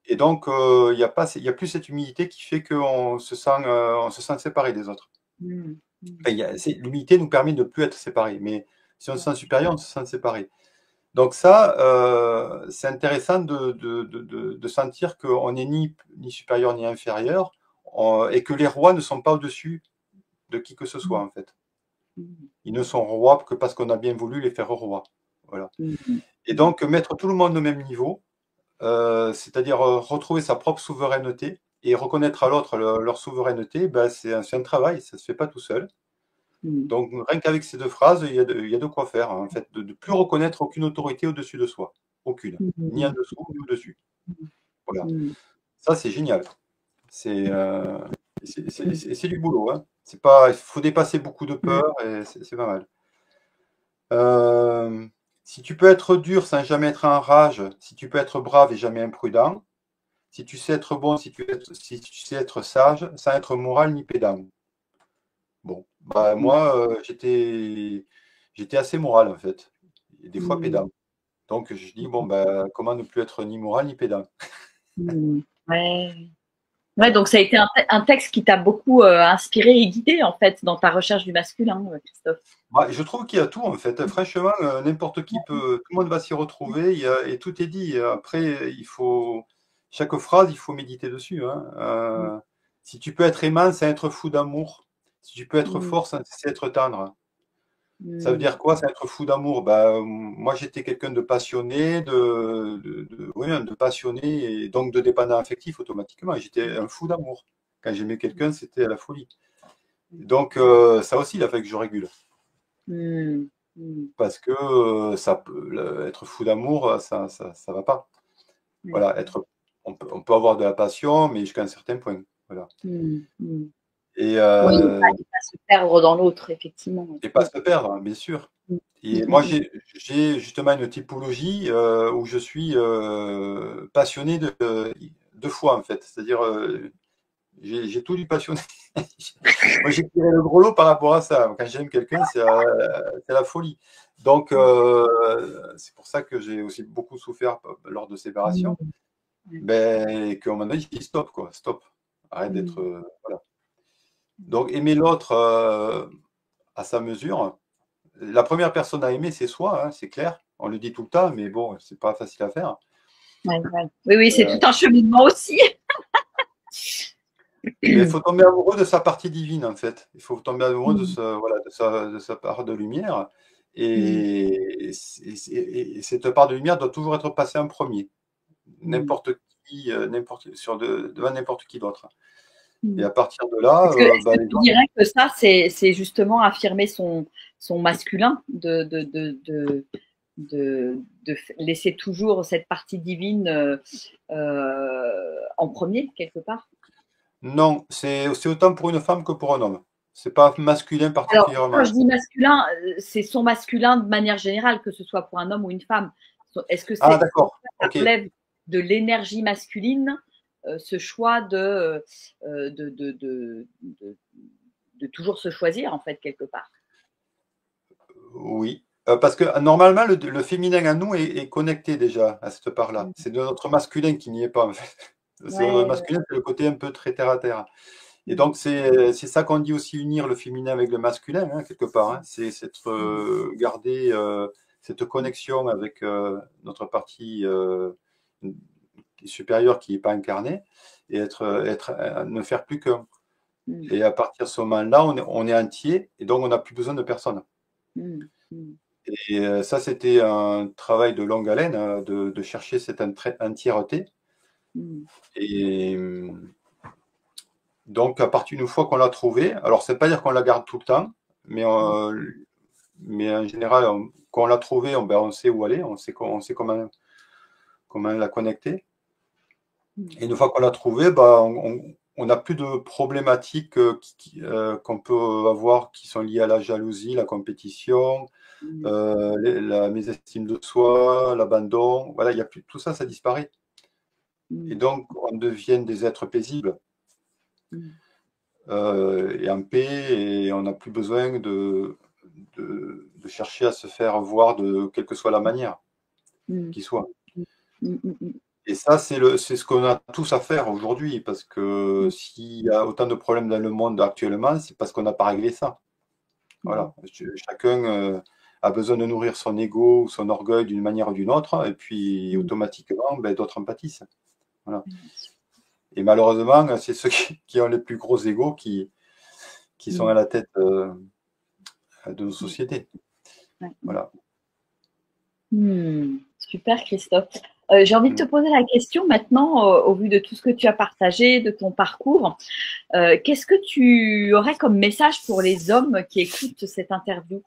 Et donc, il y a plus cette humilité qui fait qu'on on se sent séparé des autres. L'humilité nous permet de ne plus être séparés. Mais si on se sent supérieur, on se sent séparé. Donc ça, c'est intéressant de sentir qu'on n'est ni supérieur ni inférieur, et que les rois ne sont pas au-dessus de qui que ce soit, en fait. Ils ne sont rois que parce qu'on a bien voulu les faire rois. Voilà. Et donc, mettre tout le monde au même niveau, c'est-à-dire retrouver sa propre souveraineté et reconnaître à l'autre leur souveraineté, ben, c'est un travail, ça ne se fait pas tout seul. Donc, rien qu'avec ces deux phrases, il y a de quoi faire, hein, en fait, de ne plus reconnaître aucune autorité au-dessus de soi. Aucune. Ni en dessous, ni au-dessus. Voilà. Ça, c'est génial. C'est du boulot. Hein. Il faut dépasser beaucoup de peurs et c'est pas mal. Si tu peux être dur sans jamais être en rage, si tu peux être brave et jamais imprudent, si tu sais être bon, si tu sais être sage, sans être moral ni pédant. Bon, bah moi, j'étais assez moral en fait, et des fois pédant. Donc je dis, bon, bah, comment ne plus être ni moral ni pédant? Ouais. Ouais, donc ça a été un texte qui t'a beaucoup inspiré et guidé en fait dans ta recherche du masculin, Christophe. Bah, je trouve qu'il y a tout en fait. Franchement, n'importe qui tout le monde va s'y retrouver et tout est dit. Après, chaque phrase, il faut méditer dessus. Hein. Si tu peux être aimant sans être fou d'amour, si tu peux être fort sans cesser d'être tendre. Ça veut dire quoi, sans être fou d'amour? Bah, moi, j'étais quelqu'un de passionné, oui, de passionné et donc de dépendant affectif automatiquement. J'étais un fou d'amour. Quand j'aimais quelqu'un, c'était à la folie. Donc, ça aussi, il a fallu que je régule. Parce que être fou d'amour, ça va pas. Voilà, on peut avoir de la passion, mais jusqu'à un certain point. Voilà. Et oui, pas se perdre dans l'autre, effectivement. pas se perdre, hein, bien sûr. Et moi, j'ai justement une typologie où je suis passionné de foi, en fait. C'est-à-dire, j'ai tout du passionné. Moi, j'ai tiré le gros lot par rapport à ça. Quand j'aime quelqu'un, c'est la folie. Donc, c'est pour ça que j'ai aussi beaucoup souffert lors de séparation. Ben, qu'à un moment donné, je dis stop, quoi, stop. Arrête d'être. Voilà. Donc, aimer l'autre à sa mesure. La première personne à aimer, c'est soi, hein, c'est clair. On le dit tout le temps, mais bon, c'est pas facile à faire. Ouais, ouais. Oui, oui, c'est tout un cheminement aussi. Mais il faut tomber amoureux de sa partie divine, en fait. Il faut tomber amoureux voilà, de sa part de lumière. Et cette part de lumière doit toujours être passée en premier. N'importe qui, devant n'importe qui d'autre. Et à partir de là, Est-ce que tu dirais que ça, c'est justement affirmer son masculin, de laisser toujours cette partie divine en premier, quelque part? Non, c'est autant pour une femme que pour un homme. C'est pas masculin Alors, particulièrement. quand je dis masculin, c'est son masculin de manière générale, que ce soit pour un homme ou une femme. Est-ce que Ah, ça d'accord. Okay. relève de l'énergie masculine, ce choix de toujours se choisir, en fait, quelque part? Oui, parce que normalement, le féminin à nous est connecté déjà à cette part-là. C'est de notre masculin qui n'y est pas, en fait. Le masculin, c'est le côté un peu très terre à terre. Et donc, c'est ça qu'on dit aussi, unir le féminin avec le masculin, hein, quelque part. Hein. C'est garder cette connexion avec notre partie supérieure qui n'est pas incarnée et ne faire plus qu'un. Et à partir de ce moment-là, on est entier et donc on n'a plus besoin de personne. Et ça, c'était un travail de longue haleine, hein, de chercher cette entièreté. Et donc, à partir d'une fois qu'on l'a trouvée, alors ça ne veut pas dire qu'on la garde tout le temps, mais en général, quand on l'a trouvée, on sait où aller, on sait comment la connecter. Et une fois qu'on l'a trouvée, on n'a plus de problématiques qu'on peut avoir qui sont liées à la jalousie, la compétition, la mésestime de soi, l'abandon. Voilà, il y a plus tout ça, ça disparaît. Et donc, on devient des êtres paisibles et en paix, et on n'a plus besoin de chercher à se faire voir de quelle que soit la manière qui soit. Et ça, c'est ce qu'on a tous à faire aujourd'hui, parce que s'il y a autant de problèmes dans le monde actuellement, c'est parce qu'on n'a pas réglé ça. Voilà. Chacun a besoin de nourrir son ego ou son orgueil d'une manière ou d'une autre, et puis automatiquement, d'autres en pâtissent. Voilà. Et malheureusement, c'est ceux qui ont les plus gros égos qui sont à la tête de nos sociétés. Voilà. Super, Christophe. J'ai envie de te poser la question maintenant, au vu de tout ce que tu as partagé, de ton parcours. Qu'est-ce que tu aurais comme message pour les hommes qui écoutent cette interview?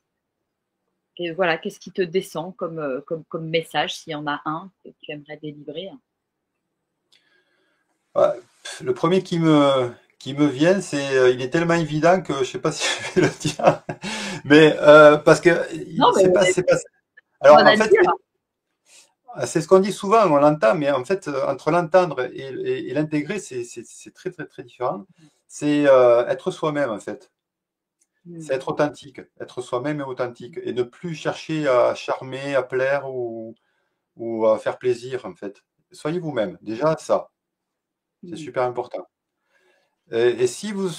Et voilà, qu'est-ce qui te descend comme message, s'il y en a un que tu aimerais délivrer? Le premier qui me vient, c'est il est tellement évident que je ne sais pas si je vais le dire, mais parce que c'est pas. Alors en fait, c'est ce qu'on dit souvent, on l'entend, mais en fait, entre l'entendre et l'intégrer, c'est très, très, très différent. C'est être soi-même, en fait. C'est être authentique, être soi-même et authentique, et ne plus chercher à charmer, à plaire ou à faire plaisir, en fait. Soyez vous-même. Déjà, ça, c'est super important. Et si vous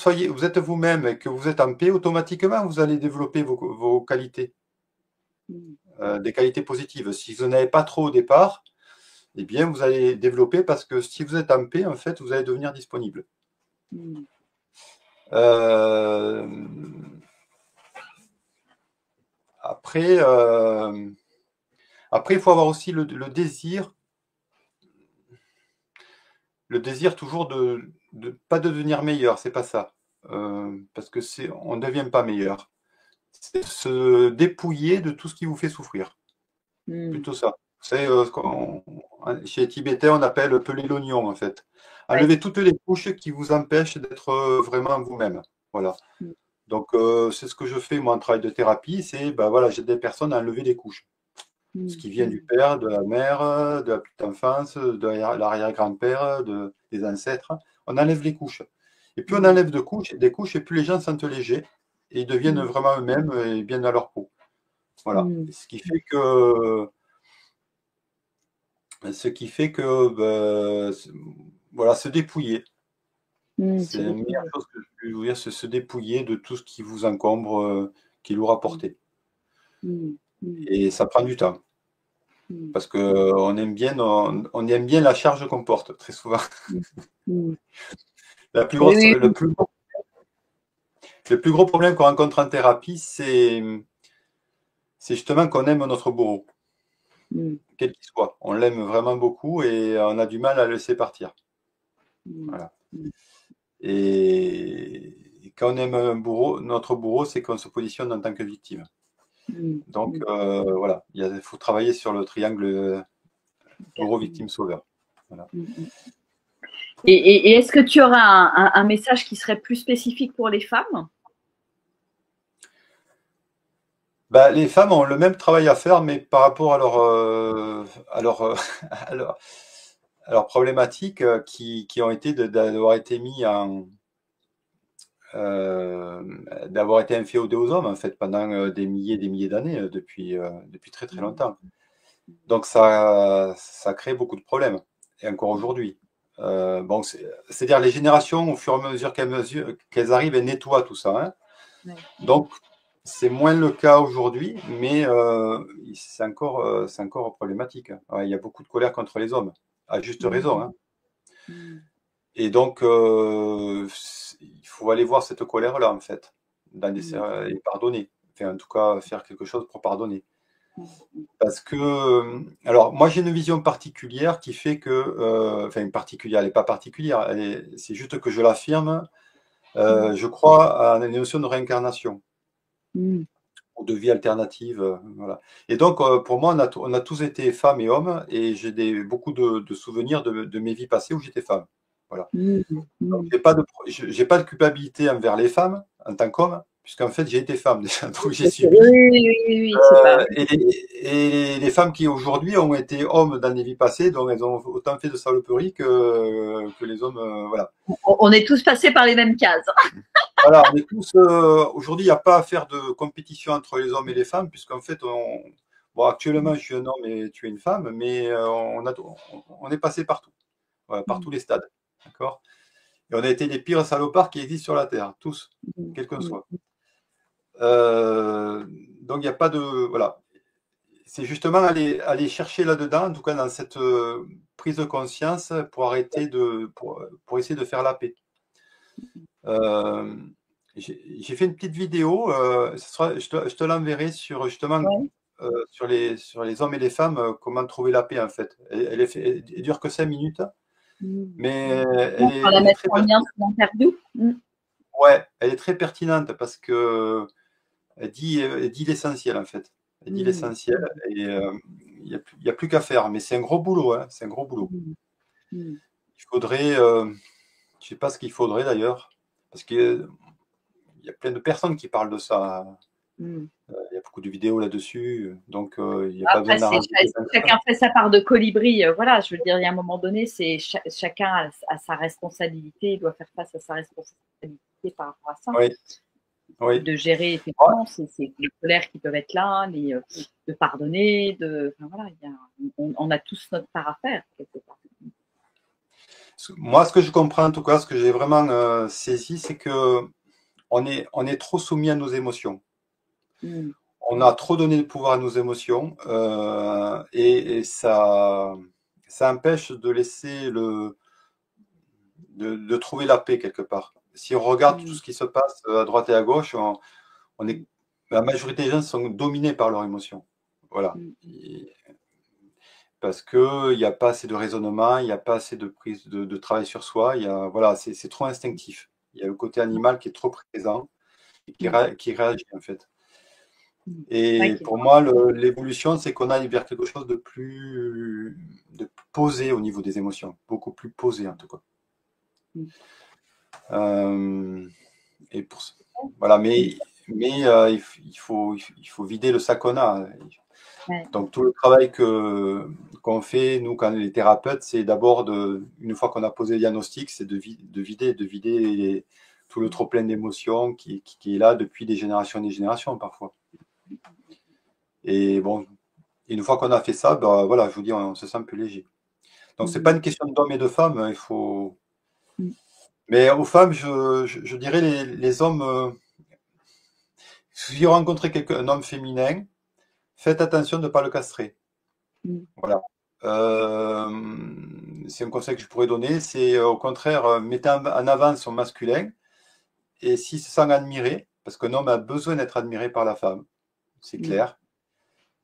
êtes vous-même et que vous êtes en paix, automatiquement, vous allez développer vos qualités, des qualités positives. Si vous n'en avez pas trop au départ, eh bien, vous allez développer, parce que si vous êtes en paix, en fait, vous allez devenir disponible. Après, il faut avoir aussi le désir toujours de pas de devenir meilleur, c'est pas ça. Parce que on ne devient pas meilleur. C'est se dépouiller de tout ce qui vous fait souffrir. Plutôt ça. C'est chez les Tibétains, on appelle peler l'oignon, en fait. Enlever toutes les couches qui vous empêchent d'être vraiment vous-même. Voilà. Donc, c'est ce que je fais, moi, en travail de thérapie, c'est, ben, voilà, j'aide des personnes à enlever des couches. Ce qui vient du père, de la mère, de la petite enfance, de l'arrière-grand-père, des ancêtres. On enlève les couches. Et plus on enlève des couches, et plus les gens se sentent légers et ils deviennent vraiment eux-mêmes et bien dans leur peau. Voilà. Ce qui fait que ben, voilà, se dépouiller. C'est la meilleure chose que je peux vous dire, c'est se dépouiller de tout ce qui vous encombre, qui est lourd à porter. Et ça prend du temps. Parce qu'on aime bien, on aime bien la charge qu'on porte, très souvent. Le plus gros problème qu'on rencontre en thérapie, c'est justement qu'on aime notre bourreau, quel qu'il soit. On l'aime vraiment beaucoup et on a du mal à le laisser partir. Voilà. Et quand on aime notre bourreau, c'est qu'on se positionne en tant que victime. Donc voilà, il faut travailler sur le triangle bourreau, victime, sauveur. Voilà. Et est-ce que tu auras un message qui serait plus spécifique pour les femmes? Bah, les femmes ont le même travail à faire, mais par rapport à leurs problématiques qui ont été d'avoir été mis d'avoir été inféodées aux hommes en fait pendant des milliers d'années depuis très très longtemps. Donc ça crée beaucoup de problèmes et encore aujourd'hui. Bon, c'est-à-dire les générations au fur et à mesure qu'elles arrivent, elles nettoient tout ça. Hein. Donc c'est moins le cas aujourd'hui, mais c'est encore problématique. Ouais, il y a beaucoup de colère contre les hommes, à juste raison. Hein. Et donc, il faut aller voir cette colère-là, en fait, et pardonner. Enfin, en tout cas, faire quelque chose pour pardonner. Parce que, alors, moi, j'ai une vision particulière qui fait que, enfin, particulière, elle n'est pas particulière, c'est juste que je l'affirme. Je crois à la notion de réincarnation ou de vie alternative. Voilà. Et donc, pour moi, on a tous été femmes et hommes, et j'ai beaucoup de souvenirs de mes vies passées où j'étais femme. Voilà. Donc, j'ai pas de culpabilité envers les femmes en tant qu'homme, puisqu'en fait, j'ai été femme déjà, donc j'ai subi. Oui, c'est pas. Et les femmes qui aujourd'hui ont été hommes dans des vies passées, donc elles ont autant fait de saloperies que les hommes. Voilà. On est tous passés par les mêmes cases. Voilà, on est tous. Aujourd'hui, il n'y a pas à faire de compétition entre les hommes et les femmes, puisqu'en fait, bon, actuellement, je suis un homme et tu es une femme, mais on est passé partout, voilà, par tous les stades. D'accord ? Et on a été les pires salopards qui existent sur la Terre, tous, quels qu'on soit. Donc, il n'y a pas de. Voilà. C'est justement aller chercher là-dedans, en tout cas dans cette prise de conscience, pour arrêter pour essayer de faire la paix. J'ai fait une petite vidéo, je te l'enverrai sur justement sur les hommes et les femmes, comment trouver la paix en fait. Elle dure que 5 minutes, mais elle est très pertinente. Ouais, elle est très pertinente parce que elle dit l'essentiel en fait. Elle dit l'essentiel et il n'y a plus qu'à faire. Mais c'est un gros boulot, hein, c'est un gros boulot. Il faudrait, je ne sais pas ce qu'il faudrait d'ailleurs, parce qu'il y a plein de personnes qui parlent de ça. Il y a beaucoup de vidéos là-dessus, donc il n'y a pas besoin d'arranger. Chacun fait sa part de colibri. Voilà, je veux dire, il y a un moment donné, c'est chacun a sa responsabilité, il doit faire face à sa responsabilité par rapport à ça. Oui. Oui. De gérer effectivement ces colères qui peuvent être là, de pardonner, enfin, voilà, on a tous notre part à faire quelque part. Moi, ce que je comprends en tout cas, ce que j'ai vraiment saisi, c'est que on est trop soumis à nos émotions. On a trop donné de pouvoir à nos émotions et ça empêche de laisser de trouver la paix quelque part. Si on regarde tout ce qui se passe à droite et à gauche, la majorité des gens sont dominés par leurs émotions. Voilà. Parce qu'il n'y a pas assez de raisonnement, il n'y a pas assez de prise de travail sur soi. Voilà, c'est trop instinctif. Il y a le côté animal qui est trop présent et qui réagit en fait. Et pour moi, l'évolution, c'est qu'on aille vers quelque chose de plus posé au niveau des émotions, beaucoup plus posé en tout cas. Et pour ça. Voilà, il faut vider le sac qu'on a. Ouais. Donc, tout le travail qu'on fait, nous, quand les thérapeutes, c'est d'abord, une fois qu'on a posé le diagnostic, c'est de vider tout le trop-plein d'émotions qui est là depuis des générations et des générations, parfois. Et bon, une fois qu'on a fait ça, ben, voilà, je vous dis, on se sent plus léger. Donc, c'est pas une question d'hommes et de femmes, hein, il faut. Mais aux femmes, je dirais les hommes, si vous rencontrez un homme féminin, faites attention de ne pas le castrer. Voilà. C'est un conseil que je pourrais donner, c'est au contraire, mettez en avant son masculin, et s'il se sent admiré, parce qu'un homme a besoin d'être admiré par la femme, c'est clair.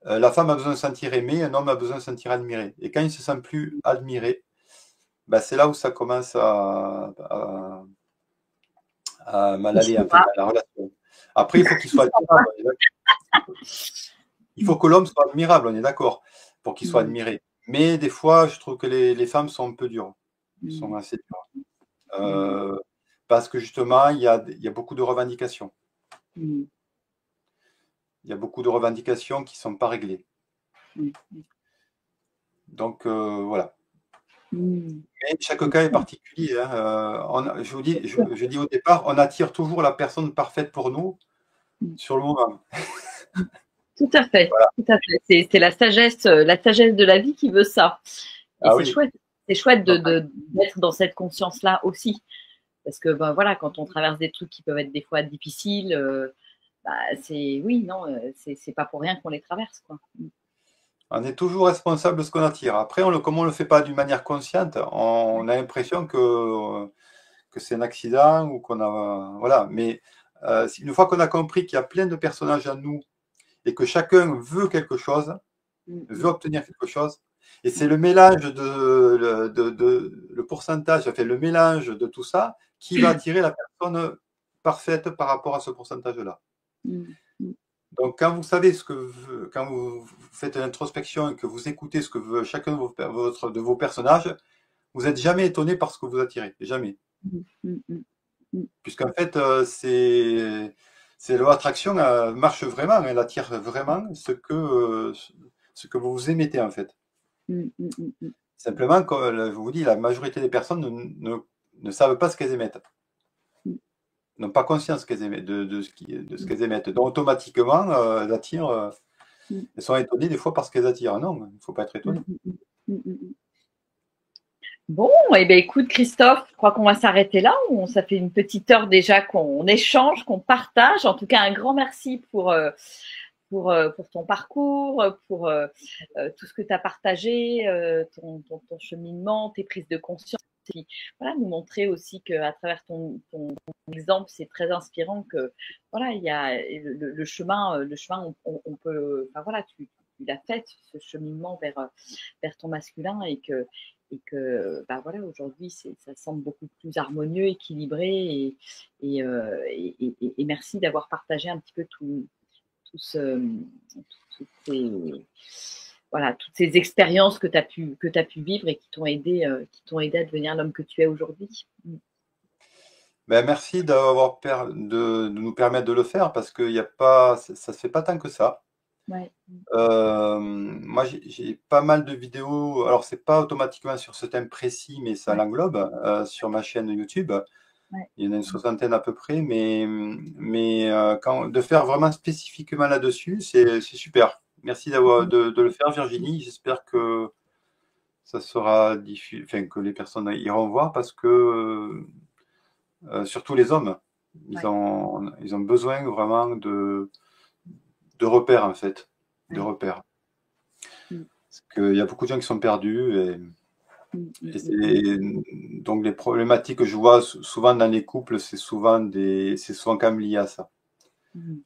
La femme a besoin de se sentir aimée, un homme a besoin de se sentir admiré. Et quand il ne se sent plus admiré, bah, c'est là où ça commence à mal aller, en fait, dans la relation. Après, il faut qu'il soit admirable. Il faut que l'homme soit admirable, on est d'accord, pour qu'il soit admiré. Mais des fois, je trouve que les femmes sont un peu dures, sont assez dures. Parce que justement, il y a beaucoup de revendications. Il y a beaucoup de revendications qui ne sont pas réglées. Donc, voilà. Mais chaque cas est particulier. Hein. Je vous dis, je dis au départ, on attire toujours la personne parfaite pour nous sur le moment. Tout à fait, Voilà. tout à fait. C'est la sagesse de la vie qui veut ça. Et c'est chouette. C'est chouette d'être dans cette conscience-là aussi. Parce que ben, voilà, quand on traverse des trucs qui peuvent être des fois difficiles, bah, c'est pas pour rien qu'on les traverse, quoi. On est toujours responsable de ce qu'on attire. Après, comme on ne le fait pas d'une manière consciente, on a l'impression que c'est un accident ou qu'on a. Voilà. Mais une fois qu'on a compris qu'il y a plein de personnages en nous et que chacun veut quelque chose, veut obtenir quelque chose, et c'est le mélange le pourcentage, enfin, le mélange de tout ça qui va attirer la personne parfaite par rapport à ce pourcentage-là. Donc, quand vous savez quand vous faites l'introspection et que vous écoutez ce que veut chacun de vos personnages, vous n'êtes jamais étonné par ce que vous attirez. Jamais. Puisqu'en fait, c'est votre attraction marche vraiment, elle attire vraiment ce que vous émettez, en fait. Simplement, comme je vous dis, la majorité des personnes ne savent pas ce qu'elles émettent. N'ont pas conscience qu'elles émettent, de ce qu'elles émettent. Donc, automatiquement, elles attirent. Elles sont étonnées des fois parce qu'elles attirent. Non, il ne faut pas être étonné. Bon, eh bien, écoute, Christophe, je crois qu'on va s'arrêter là. Ça fait une petite heure déjà qu'on échange, qu'on partage. En tout cas, un grand merci pour ton parcours, pour tout ce que tu as partagé, ton cheminement, tes prises de conscience. Et puis, voilà, nous montrer aussi qu'à travers ton exemple, c'est très inspirant que voilà, il y a le chemin, on peut, enfin voilà, tu l'as fait, ce cheminement vers ton masculin et que bah voilà, aujourd'hui, ça semble beaucoup plus harmonieux, équilibré et merci d'avoir partagé un petit peu toutes ces expériences que tu as pu vivre et qui t'ont aidé à devenir l'homme que tu es aujourd'hui. Ben, merci de nous permettre de le faire parce que ça se fait pas tant que ça. Ouais. Moi, j'ai pas mal de vidéos. Alors, c'est pas automatiquement sur ce thème précis, mais ça l'englobe sur ma chaîne YouTube. Ouais. Il y en a une soixantaine à peu près, mais de faire vraiment spécifiquement là-dessus, c'est super. Merci de le faire, Virginie. J'espère que ça sera diffusé, enfin, que les personnes iront voir parce que surtout les hommes, ils ont besoin vraiment de repères, en fait, de repères. Parce qu'il y a beaucoup de gens qui sont perdus donc les problématiques que je vois souvent dans les couples, c'est souvent quand même lié à ça.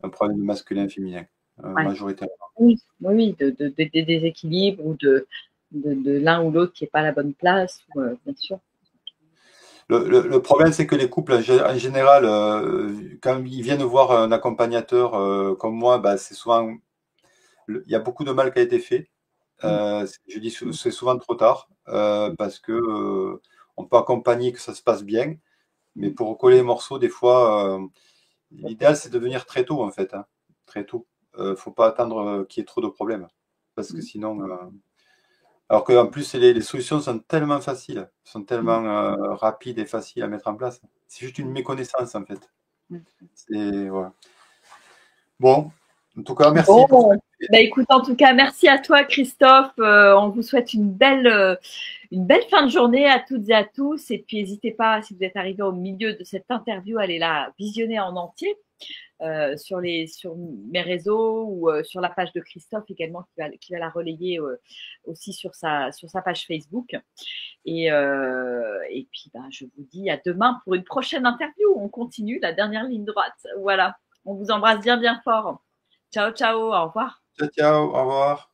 Un problème de masculin et féminin, majoritairement. Oui, des déséquilibres ou de l'un ou l'autre qui n'est pas à la bonne place, bien sûr. Le problème, c'est que les couples, en général, quand ils viennent voir un accompagnateur comme moi, bah, c'est souvent, il y a beaucoup de mal qui a été fait. Je dis, c'est souvent trop tard parce que on peut accompagner que ça se passe bien, mais pour recoller les morceaux, des fois, L'idéal, c'est de venir très tôt, en fait. Hein. Très tôt. Faut pas attendre qu'il y ait trop de problèmes. Parce que sinon. Alors qu'en plus, les solutions sont tellement faciles, sont tellement rapides et faciles à mettre en place. C'est juste une méconnaissance, en fait. Voilà. Bon, en tout cas, merci pour ça. Bah, écoute, en tout cas, merci à toi, Christophe. On vous souhaite une belle fin de journée à toutes et à tous. Et puis, n'hésitez pas, si vous êtes arrivé au milieu de cette interview, à aller la visionner en entier sur mes réseaux ou sur la page de Christophe également, qui va la relayer aussi sur sa page Facebook. Et puis, bah, je vous dis à demain pour une prochaine interview. On continue la dernière ligne droite. Voilà. On vous embrasse bien, bien fort. Ciao, ciao. Au revoir. Ciao, ciao. Au revoir.